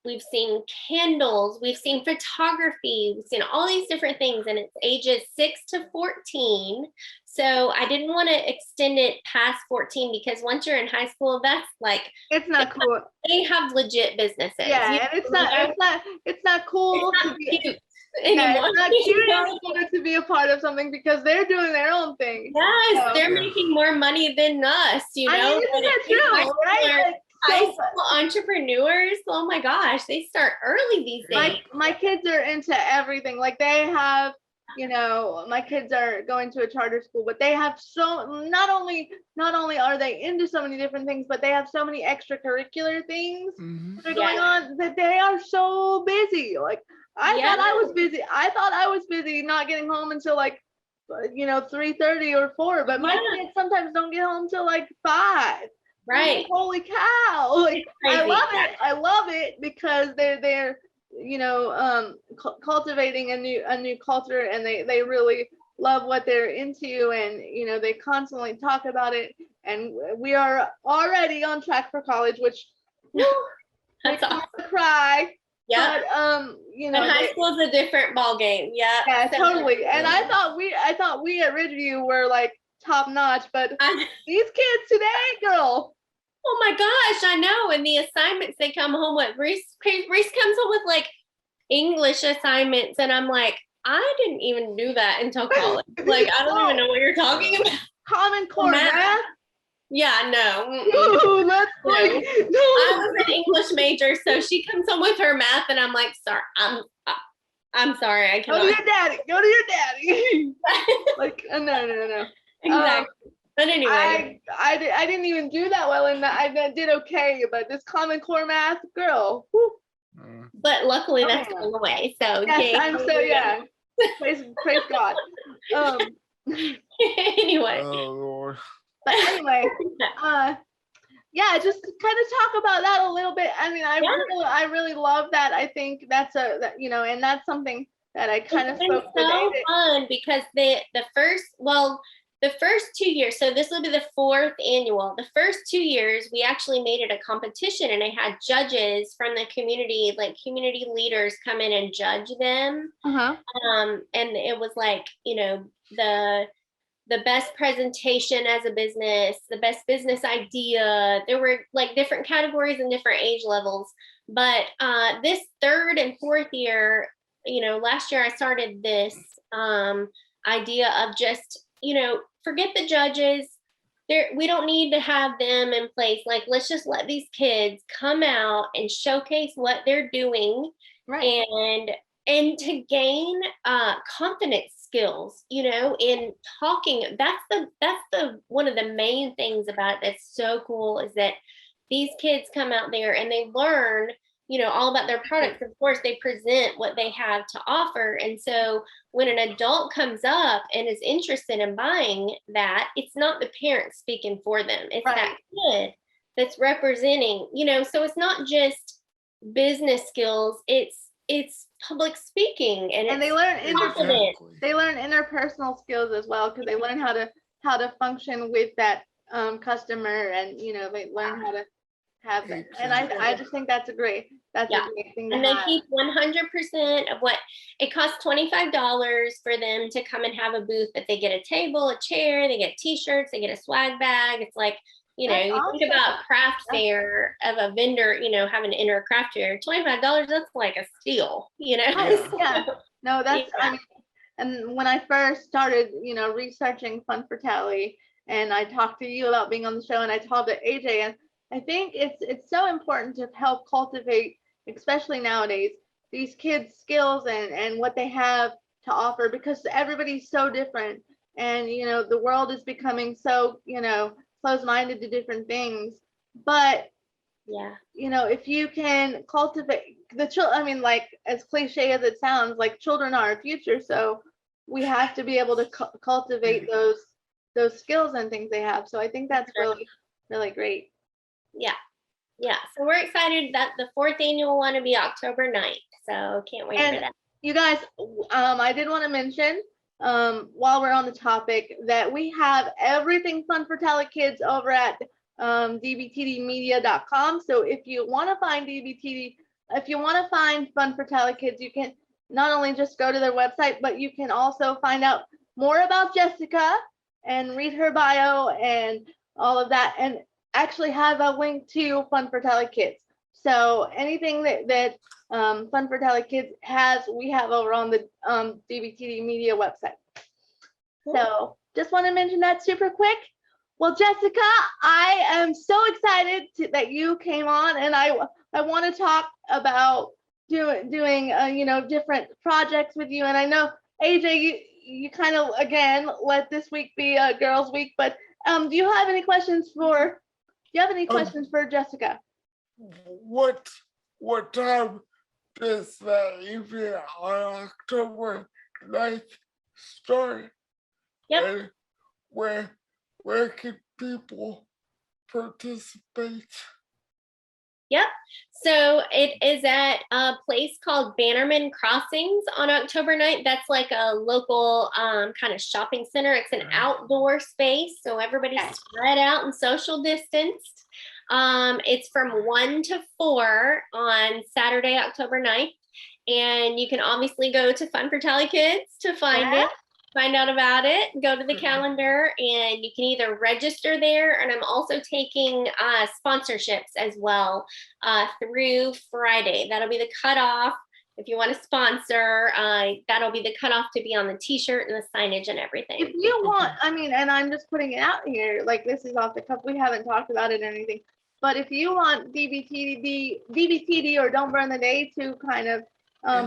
we've seen candles, we've seen photography, we've seen all these different things, and it's ages 6 to 14. So I didn't want to extend it past 14 because once you're in high school, that's like, it's not cool. They have legit businesses. Yeah, and it's not cool it's not to be cute anymore. It's not cute anymore to be a part of something because they're doing their own thing. Yes, so, they're making more money than us, I mean, isn't that true, right? High school entrepreneurs, oh my gosh, they start early these days. My kids are into everything. Like they have, my kids are going to a charter school, but they have not only are they into so many different things, but they have so many extracurricular things that are going on that they are so busy. Like I thought I was busy. I thought I was busy not getting home until like 3:30 or 4, but my kids sometimes don't get home till like 5. Right. Like, holy cow. Like I love it because they're cultivating a new culture, and they really love what they're into, and they constantly talk about it, and we are already on track for college, which that's awesome. Cry. Yeah. But high school's a different ball game. Yeah, totally. And I thought we at Ridgeview were like top notch, but these kids today, girl. Oh my gosh, I know. And the assignments they come home with, Reese comes home with like English assignments, and I'm like, I didn't even do that until college. Like, I don't even know what you're talking about. Common Core math. Yeah, no. Ooh, that's like, no. I was an English major, so she comes home with her math, and I'm like, sorry, I'm sorry, I cannot. Go to your daddy. Like, no. Exactly. But anyway, I didn't even do that well in that. I did okay, but this Common Core math, girl. Whew. But luckily that's going away. So yes, praise God. Anyway. Oh Lord. But anyway, just kind of talk about that a little bit. I mean, I really love that. I think that's and that's something that I kind of spoke to. So fun because the first 2 years, so this will be the 4th annual. The first 2 years, we actually made it a competition, and I had judges from the community, like community leaders, come in and judge them. And it was like, the best presentation as a business, the best business idea. There were like different categories and different age levels. But this 3rd and 4th year, last year I started this idea of just, forget the judges. We don't need to have them in place. Like, let's just let these kids come out and showcase what they're doing, right? And to gain confidence skills, in talking. That's the one of the main things about it that's so cool is that these kids come out there and they learn, all about their products. Of course, they present what they have to offer. And so when an adult comes up and is interested in buying that, it's not the parent speaking for them. It's that kid that's representing, so it's not just business skills. It's public speaking, and they learn interpersonal skills as well, because they learn how to function with that customer, and they learn how to have that. And I just think that's a great thing to and have. They keep 100% of what it costs. $25 for them to come and have a booth, but they get a table, a chair, they get t-shirts, they get a swag bag. It's like, you awesome. Think about craft fair of a vendor, having to enter a craft fair, $25, that's like a steal, No, that's, I mean, and when I first started, researching Fun for Tally, and I talked to you about being on the show, and I talked to AJ, and I think it's so important to help cultivate, especially nowadays, these kids skills and what they have to offer, because everybody's so different, and the world is becoming so closed-minded to different things. But Yeah. if you can cultivate the children, I mean, like, as cliche as it sounds, like, children are our future, so we have to be able to cultivate those skills and things they have. So I think that's really, really great. Yeah. Yeah. So we're excited that the 4th annual one will be October 9th. So can't wait for that. You guys, I did want to mention, while we're on the topic, that we have everything fun for telekids over at dbtdmedia.com. So if you want to find DBTD, if you want to find fun for telekids, you can not only just go to their website, but you can also find out more about Jessica and read her bio and all of that, and actually have a link to Fun for Telekids. So anything that Fun for Telekids has, we have over on the DBTD Media website. So just want to mention that super quick. Well, Jessica, I am so excited that you came on, and I want to talk about doing different projects with you. And I know, AJ, you kind of, again, let this week be a girls' week, but do you have any questions for Jessica? What time does the event on October 9th start? Yep. And where can people participate? Yep. So it is at a place called Bannerman Crossings on October 9th. That's like a local kind of shopping center. It's an outdoor space, so everybody's spread out and social distanced. It's from 1 to 4 on Saturday, October 9th. And you can obviously go to Fun for Telekids to find it. Find out about it, go to the calendar, and you can either register there, and I'm also taking sponsorships as well through Friday. That'll be the cutoff. If you want to sponsor, that'll be the cutoff to be on the t-shirt and the signage and everything. If you want, I mean, and I'm just putting it out here, like, this is off the cuff, we haven't talked about it or anything, but if you want DBTD or Don't Burn the Day to kind of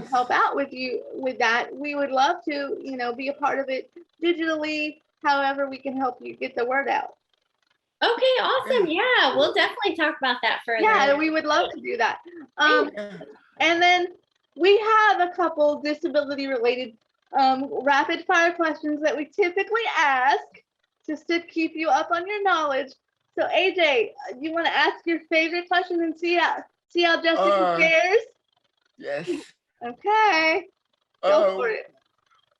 help out with you with that, we would love to be a part of it digitally, however we can help you get the word out. Okay, awesome. Yeah, we'll definitely talk about that further. Yeah, we would love to do that. And then we have a couple disability related rapid fire questions that we typically ask just to keep you up on your knowledge. So AJ, you want to ask your favorite question and see how Jessica fares? Yes. Okay. Go for it.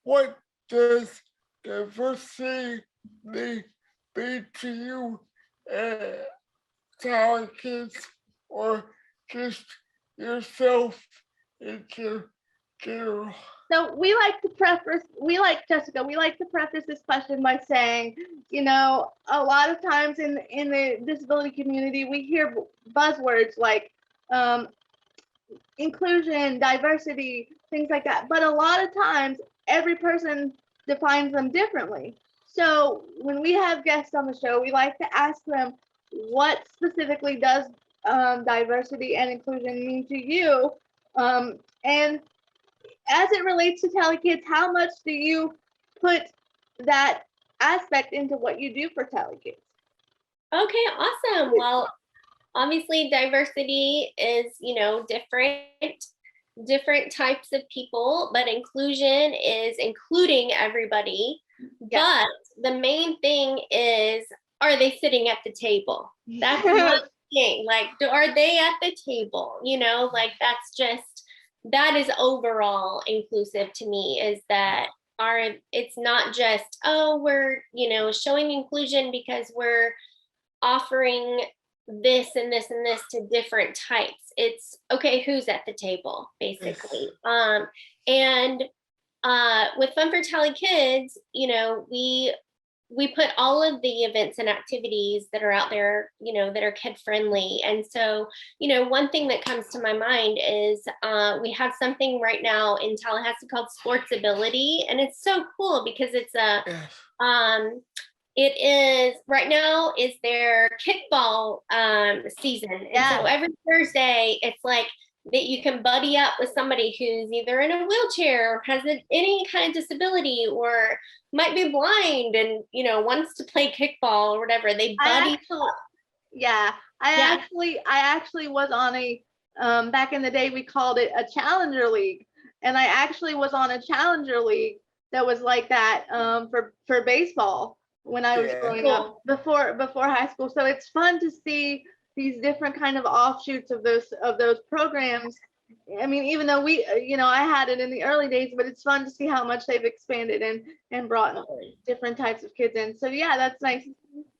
What does diversity mean to you, telekids, or just yourself in general? So Jessica, we like to preface this question by saying, a lot of times in the disability community, we hear buzzwords like inclusion, diversity, things like that. But a lot of times, every person defines them differently. So when we have guests on the show, we like to ask them, what specifically does diversity and inclusion mean to you? And as it relates to telekids, how much do you put that aspect into what you do for telekids? Okay, awesome. Well, obviously diversity is, different types of people, but inclusion is including everybody. Yeah. But the main thing is, are they sitting at the table? That's one thing. Like, are they at the table? Like, that is overall inclusive to me, is that it's not just, we're, showing inclusion because we're offering this and this and this to different types. It's okay, who's at the table, basically. And with Fun for Telekids, we put all of the events and activities that are out there, that are kid friendly. And so, one thing that comes to my mind is we have something right now in Tallahassee called Sportsability, and it's so cool because it's it is right now is their kickball season. And so every Thursday it's like that you can buddy up with somebody who's either in a wheelchair or has any kind of disability or might be blind and, you know, wants to play kickball or whatever. They buddy up. Yeah, I actually was on a back in the day we called it a challenger league, and I actually was on a challenger league that was like that for baseball when I was growing up before high school. So it's fun to see these different kind of offshoots of those programs. I mean, even though we, you know, I had it in the early days, but it's fun to see how much they've expanded and brought different types of kids in. So yeah, that's nice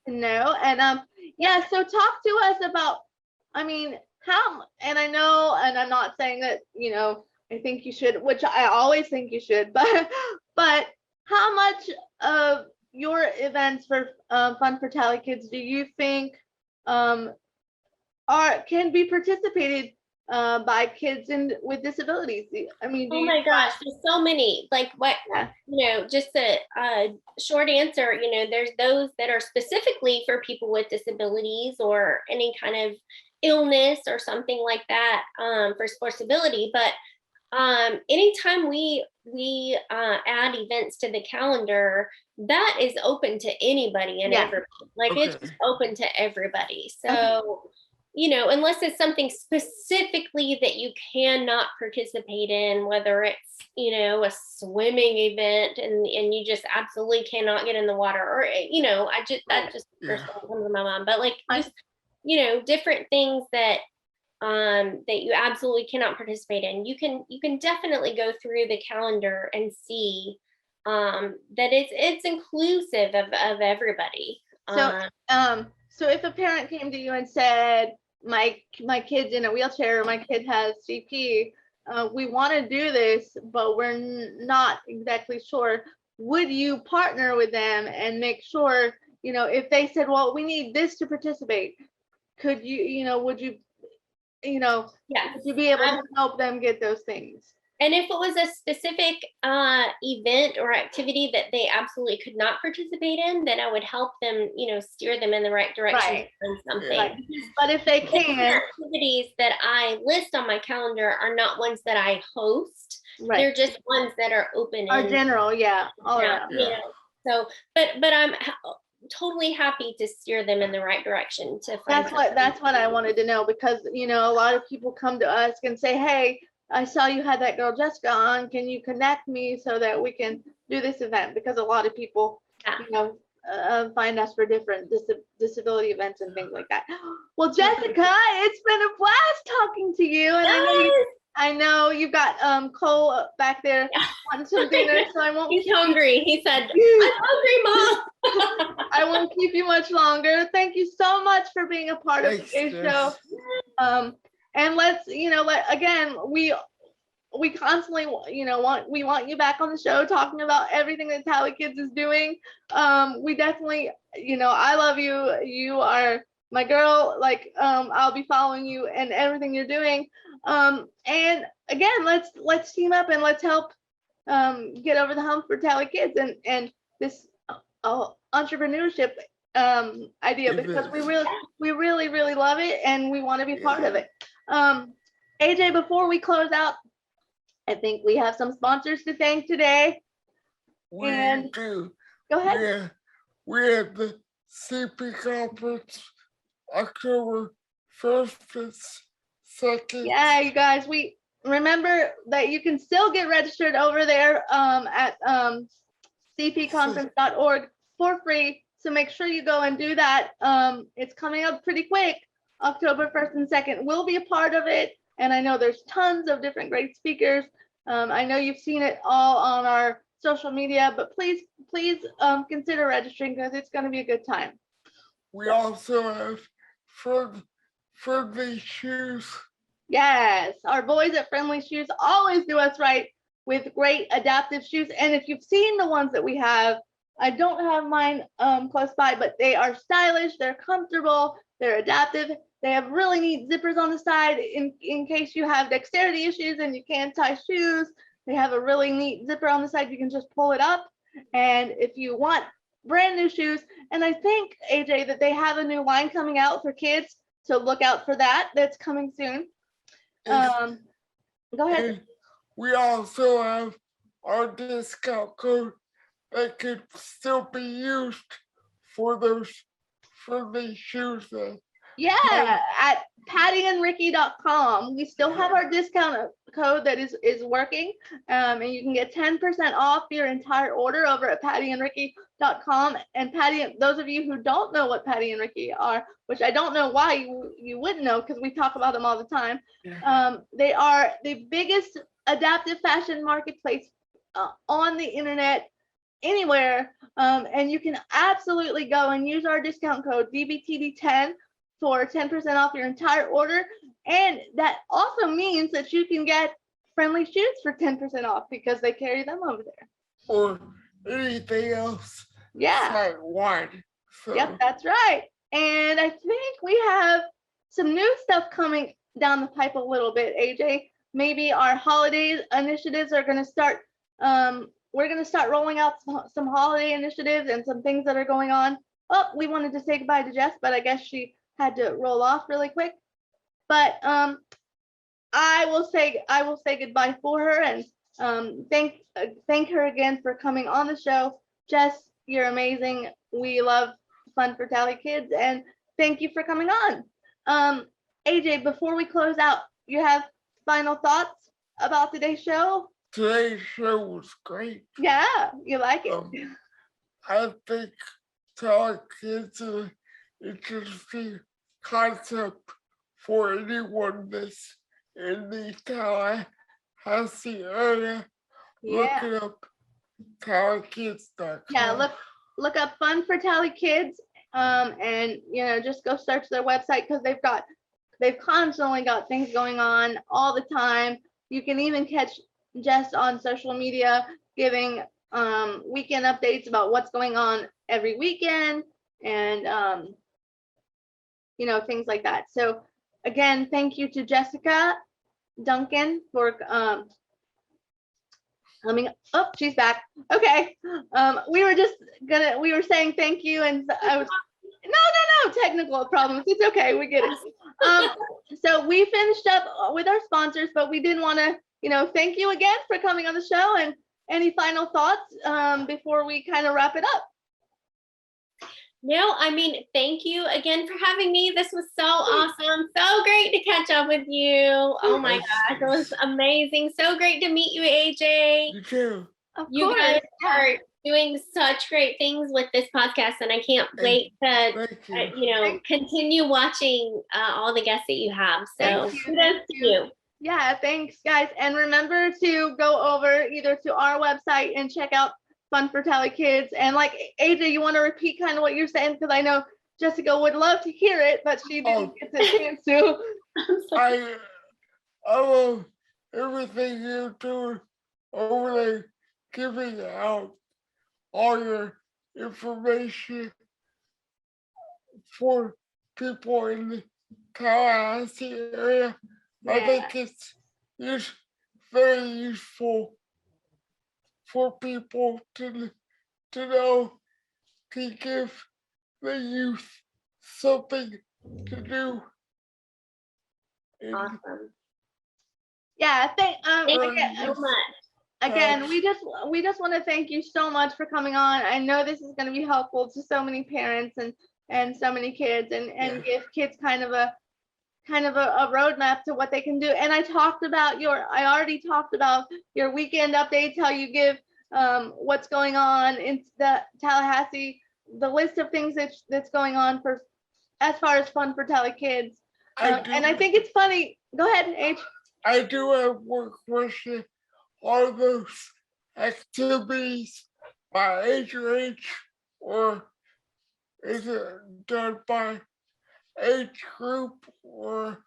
to know. And yeah, so talk to us about, I mean, how, and I know, and I'm not saying that, you know, I think you should, which I always think you should, but how much of your events for Fun for Tally Kids do you think can be participated by kids with disabilities? I mean, oh my gosh, there's so many. Like what, you know, just a short answer, you know, there's those that are specifically for people with disabilities or any kind of illness or something like that for sports ability. But anytime we add events to the calendar, that is open to anybody and everybody. Like it's open to everybody. So you know, unless it's something specifically that you cannot participate in, whether it's, you know, a swimming event and you just absolutely cannot get in the water, or, you know, that just first comes to my mind. But like just, you know, different things that that you absolutely cannot participate in. You can definitely go through the calendar and see that it's inclusive of everybody. So if a parent came to you and said, my kid's in a wheelchair, or my kid has CP, we want to do this, but we're not exactly sure, would you partner with them and make sure, you know, if they said, well, we need this to participate, could you, you know, would you, you know, would you be able to help them get those things? And if it was a specific event or activity that they absolutely could not participate in, then I would help them, you know, steer them in the right direction to find something. Right. But if they can, activities that I list on my calendar are not ones that I host. They're just ones that are open. Are general, all around. You know, so, but I'm totally happy to steer them in the right direction to find. That's what I wanted to know, because you know, a lot of people come to us and say, hey, I saw you had that girl Jessica on. Can you connect me so that we can do this event? Because a lot of people, you know, find us for different disability events and things like that. Well, Jessica, it's been a blast talking to you, and I know you've got Cole back there wanting some dinner, so I won't. He's hungry. He said, "I'm hungry, Mom." I won't keep you much longer. Thank you so much for being a part of today's show. And let's, you know, again, we constantly, you know, want you back on the show talking about everything that Tally Kids is doing. We definitely, you know, I love you. You are my girl. Like, I'll be following you and everything you're doing. And again, let's team up and let's help get over the hump for Tally Kids and this entrepreneurship idea, because we really love it and we want to be part of it. AJ, before we close out, I think we have some sponsors to thank today. Go ahead. We have the CP conference October 1st and 2nd. Yeah, you guys, we remember that you can still get registered over there at cpconference.org for free. So make sure you go and do that. It's coming up pretty quick. October 1st and 2nd. We'll be a part of it. And I know there's tons of different great speakers. I know you've seen it all on our social media, but please consider registering, because it's going to be a good time. We also have Friendly Shoes. Yes, our boys at Friendly Shoes always do us right with great adaptive shoes. And if you've seen the ones that we have, I don't have mine close by, but they are stylish, they're comfortable, they're adaptive. They have really neat zippers on the side in case you have dexterity issues and you can't tie shoes. They have a really neat zipper on the side. You can just pull it up. And if you want brand new shoes, and I think, AJ, that they have a new line coming out for kids, so look out for that. That's coming soon. Go ahead. And we also have our discount code that could still be used for those shoes. Yeah, at pattyandricky.com. We still have our discount code that is working. And you can get 10% off your entire order over at pattyandricky.com. And Patty, those of you who don't know what Patty and Ricky are, which I don't know why you wouldn't know because we talk about them all the time. They are the biggest adaptive fashion marketplace on the internet anywhere. And you can absolutely go and use our discount code DBTD10 for 10% off your entire order. And that also means that you can get Friendly Shoes for 10% off because they carry them over there. Or anything else. Yeah. Site-wide. So. Yep, that's right. And I think we have some new stuff coming down the pipe a little bit, AJ. Maybe our holiday initiatives are going to start. We're going to start rolling out some holiday initiatives and some things that are going on. Oh, we wanted to say goodbye to Jess, but I guess she had to roll off really quick. But I will say goodbye for her and thank her again for coming on the show. Jess, you're amazing. We love Fun for Tally Kids, and thank you for coming on. AJ, before we close out, you have final thoughts about today's show? Today's show was great. Yeah, you like it? I think Tally Kids is an interesting concept for anyone that's in the Tallahassee area. Yeah. Look it up, TallyKids.com. Yeah, look up Fun for Tally Kids, and just go search their website because they've constantly got things going on all the time. You can even catch Jess on social media giving weekend updates about what's going on every weekend and things like that. So again, thank you to Jessica Duncan for she's back. Okay. We were saying thank you, and I was no technical problems. It's okay, we get it. So we finished up with our sponsors, but we didn't want to thank you again for coming on the show. And any final thoughts before we kind of wrap it up? No, I mean, thank you again for having me. This was so awesome. So great to catch up with you. Oh my gosh, it was amazing. So great to meet you, AJ. You too. You guys are doing such great things with this podcast, and I can't wait to continue watching all the guests that you have. So kudos to you. Yeah, thanks guys. And remember to go over either to our website and check out Fun for Tally Kids. And like AJ, you want to repeat kind of what you're saying? Because I know Jessica would love to hear it, but she didn't get the chance to. I love everything you're doing over there, giving out all your information for people in the Tallahassee area. Yeah. I think it's very useful for people to know, to give the youth something to do. Awesome. Yeah, thank you so much. Again, we just want to thank you so much for coming on. I know this is going to be helpful to so many parents and so many kids, and give kids kind of a roadmap to what they can do. And I already talked about your weekend updates, how you give what's going on in the Tallahassee, the list of things that's going on for as far as Fun for Tally Kids. And I think it's funny. Go ahead, H. I do have one question. Are those activities by age range, or is it done by age group, or?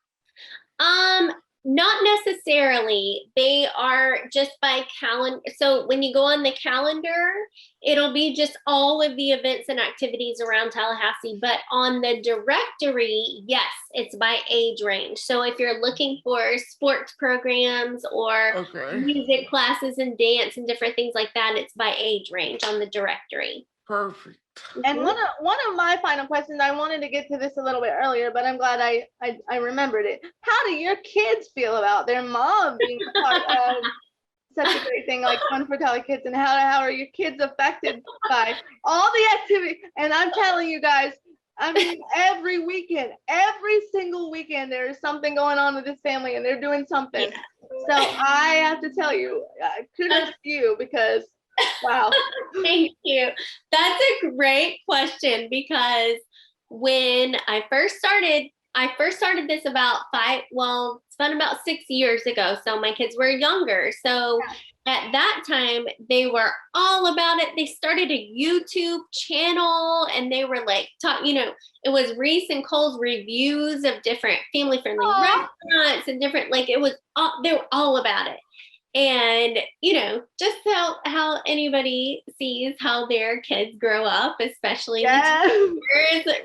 Not necessarily. They are just by calendar. So when you go on the calendar, it'll be just all of the events and activities around Tallahassee. But on the directory, yes, it's by age range. So if you're looking for sports programs or music classes and dance and different things like that, it's by age range on the directory. Perfect. And one of my final questions, I wanted to get to this a little bit earlier, but I'm glad I remembered it. How do your kids feel about their mom being a part of such a great thing like Fun for Tally Kids, and how are your kids affected by all the activity? And I'm telling you guys, I mean, every weekend, every single weekend, there is something going on with this family, and they're doing something. Yeah. So I have to tell you, kudos to you, because wow. Thank you. That's a great question, because when I first started this about it's been about 6 years ago. So my kids were younger. So at that time, they were all about it. They started a YouTube channel, and they were like, it was Reese and Cole's reviews of different family-friendly restaurants and different, they were all about it. And, just how anybody sees how their kids grow up, especially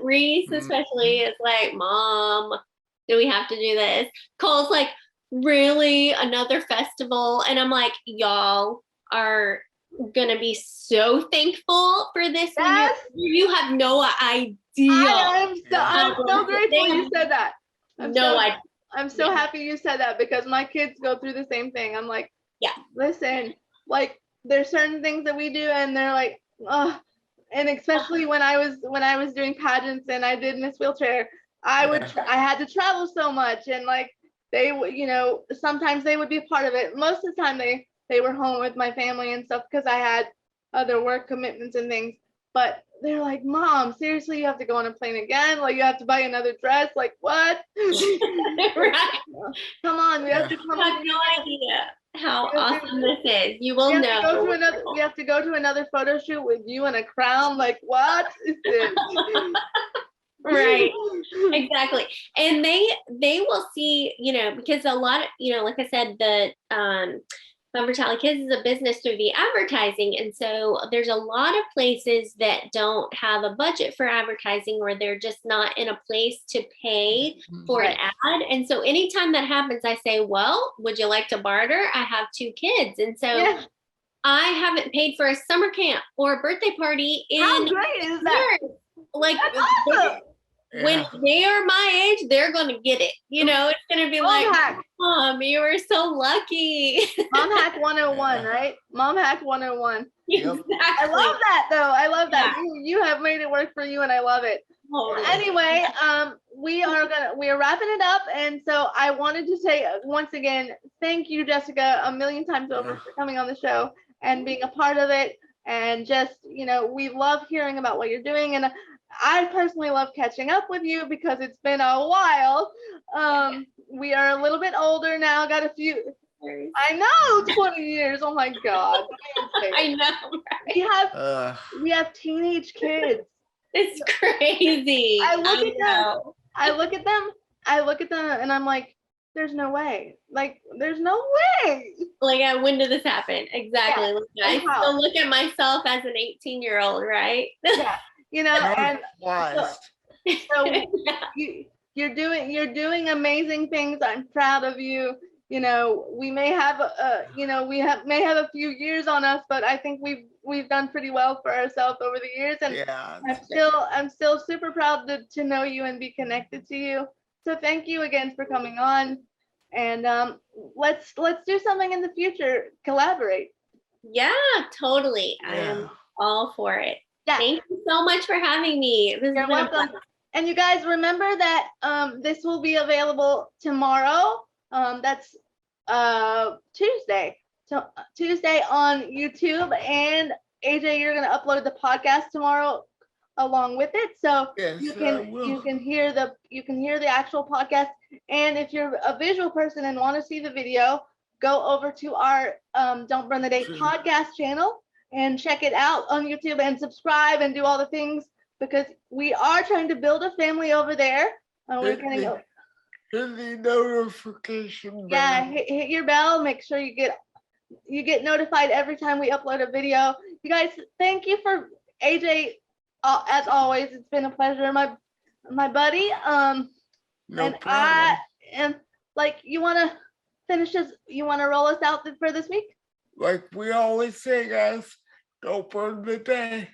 Reese, especially, is like, Mom, do we have to do this? Cole's like, really? Another festival? And I'm like, y'all are gonna be so thankful for this. Yes. You have no idea. I'm so grateful you said that. I'm so happy you said that, because my kids go through the same thing. I'm like, yeah, listen, like, there's certain things that we do, and they're like, oh, and especially when I was doing pageants and I did Miss Wheelchair, I had to travel so much, and like, they would, sometimes they would be a part of it. Most of the time they were home with my family and stuff, because I had other work commitments and things. But they're like, Mom, seriously, you have to go on a plane again? Like, you have to buy another dress? Like, what? Right. Come on, we have to come. I have no idea how awesome this is. You will know. We have to go to another photo shoot with you in a crown. Like, what is this? Right. Exactly. And they will see, because a lot of, like I said, the Fun for Tally Kids is a business through the advertising. And so there's a lot of places that don't have a budget for advertising, or they're just not in a place to pay for an ad. And so anytime that happens, I say, well, would you like to barter? I have 2 kids. And so I haven't paid for a summer camp or a birthday party in How great is that? years. Like, awesome. When they are my age, they're going to get it. It's going to be like, Mom, you were so lucky. Mom Hack 101, right? Mom Hack 101. Exactly. I love that, though. I love that. You have made it work for you, and I love it. Totally. Anyway, we are wrapping it up, and so I wanted to say once again, thank you, Jessica, a million times over for coming on the show and being a part of it, and just we love hearing about what you're doing, and I personally love catching up with you because it's been a while. We are a little bit older now, got a few. I know, 20 years. Oh my God. I know. Right? We have teenage kids. It's crazy. I look at them, and I'm like, there's no way. Like, there's no way. Like, when did this happen? Exactly. Yeah. I still look at myself as an 18-year-old, right? Yeah. So you're doing amazing things. I'm proud of you. We may have may have a few years on us, but I think we've done pretty well for ourselves over the years, and I'm still super proud to know you and be connected to you. So thank you again for coming on, and let's do something in the future. Collaborate. Yeah, totally. I am all for it. Yeah. Thank you so much for having me. You're welcome. And you guys remember that this will be available tomorrow. That's Tuesday. So Tuesday on YouTube, and AJ, you're gonna upload the podcast tomorrow along with it. So you can hear the actual podcast. And if you're a visual person and want to see the video, go over to our Don't Burn the Day podcast channel and check it out on YouTube and subscribe and do all the things, because we are trying to build a family over there. We're gonna go. Hit the notification bell. Yeah, hit your bell. Make sure you get notified every time we upload a video. You guys, thank you for AJ. As always, it's been a pleasure, my buddy. No problem. And like, you wanna finish this? You wanna roll us out for this week? Like we always say, guys, don't burn the day.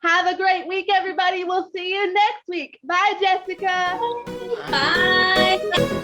Have a great week, everybody. We'll see you next week. Bye, Jessica. Bye.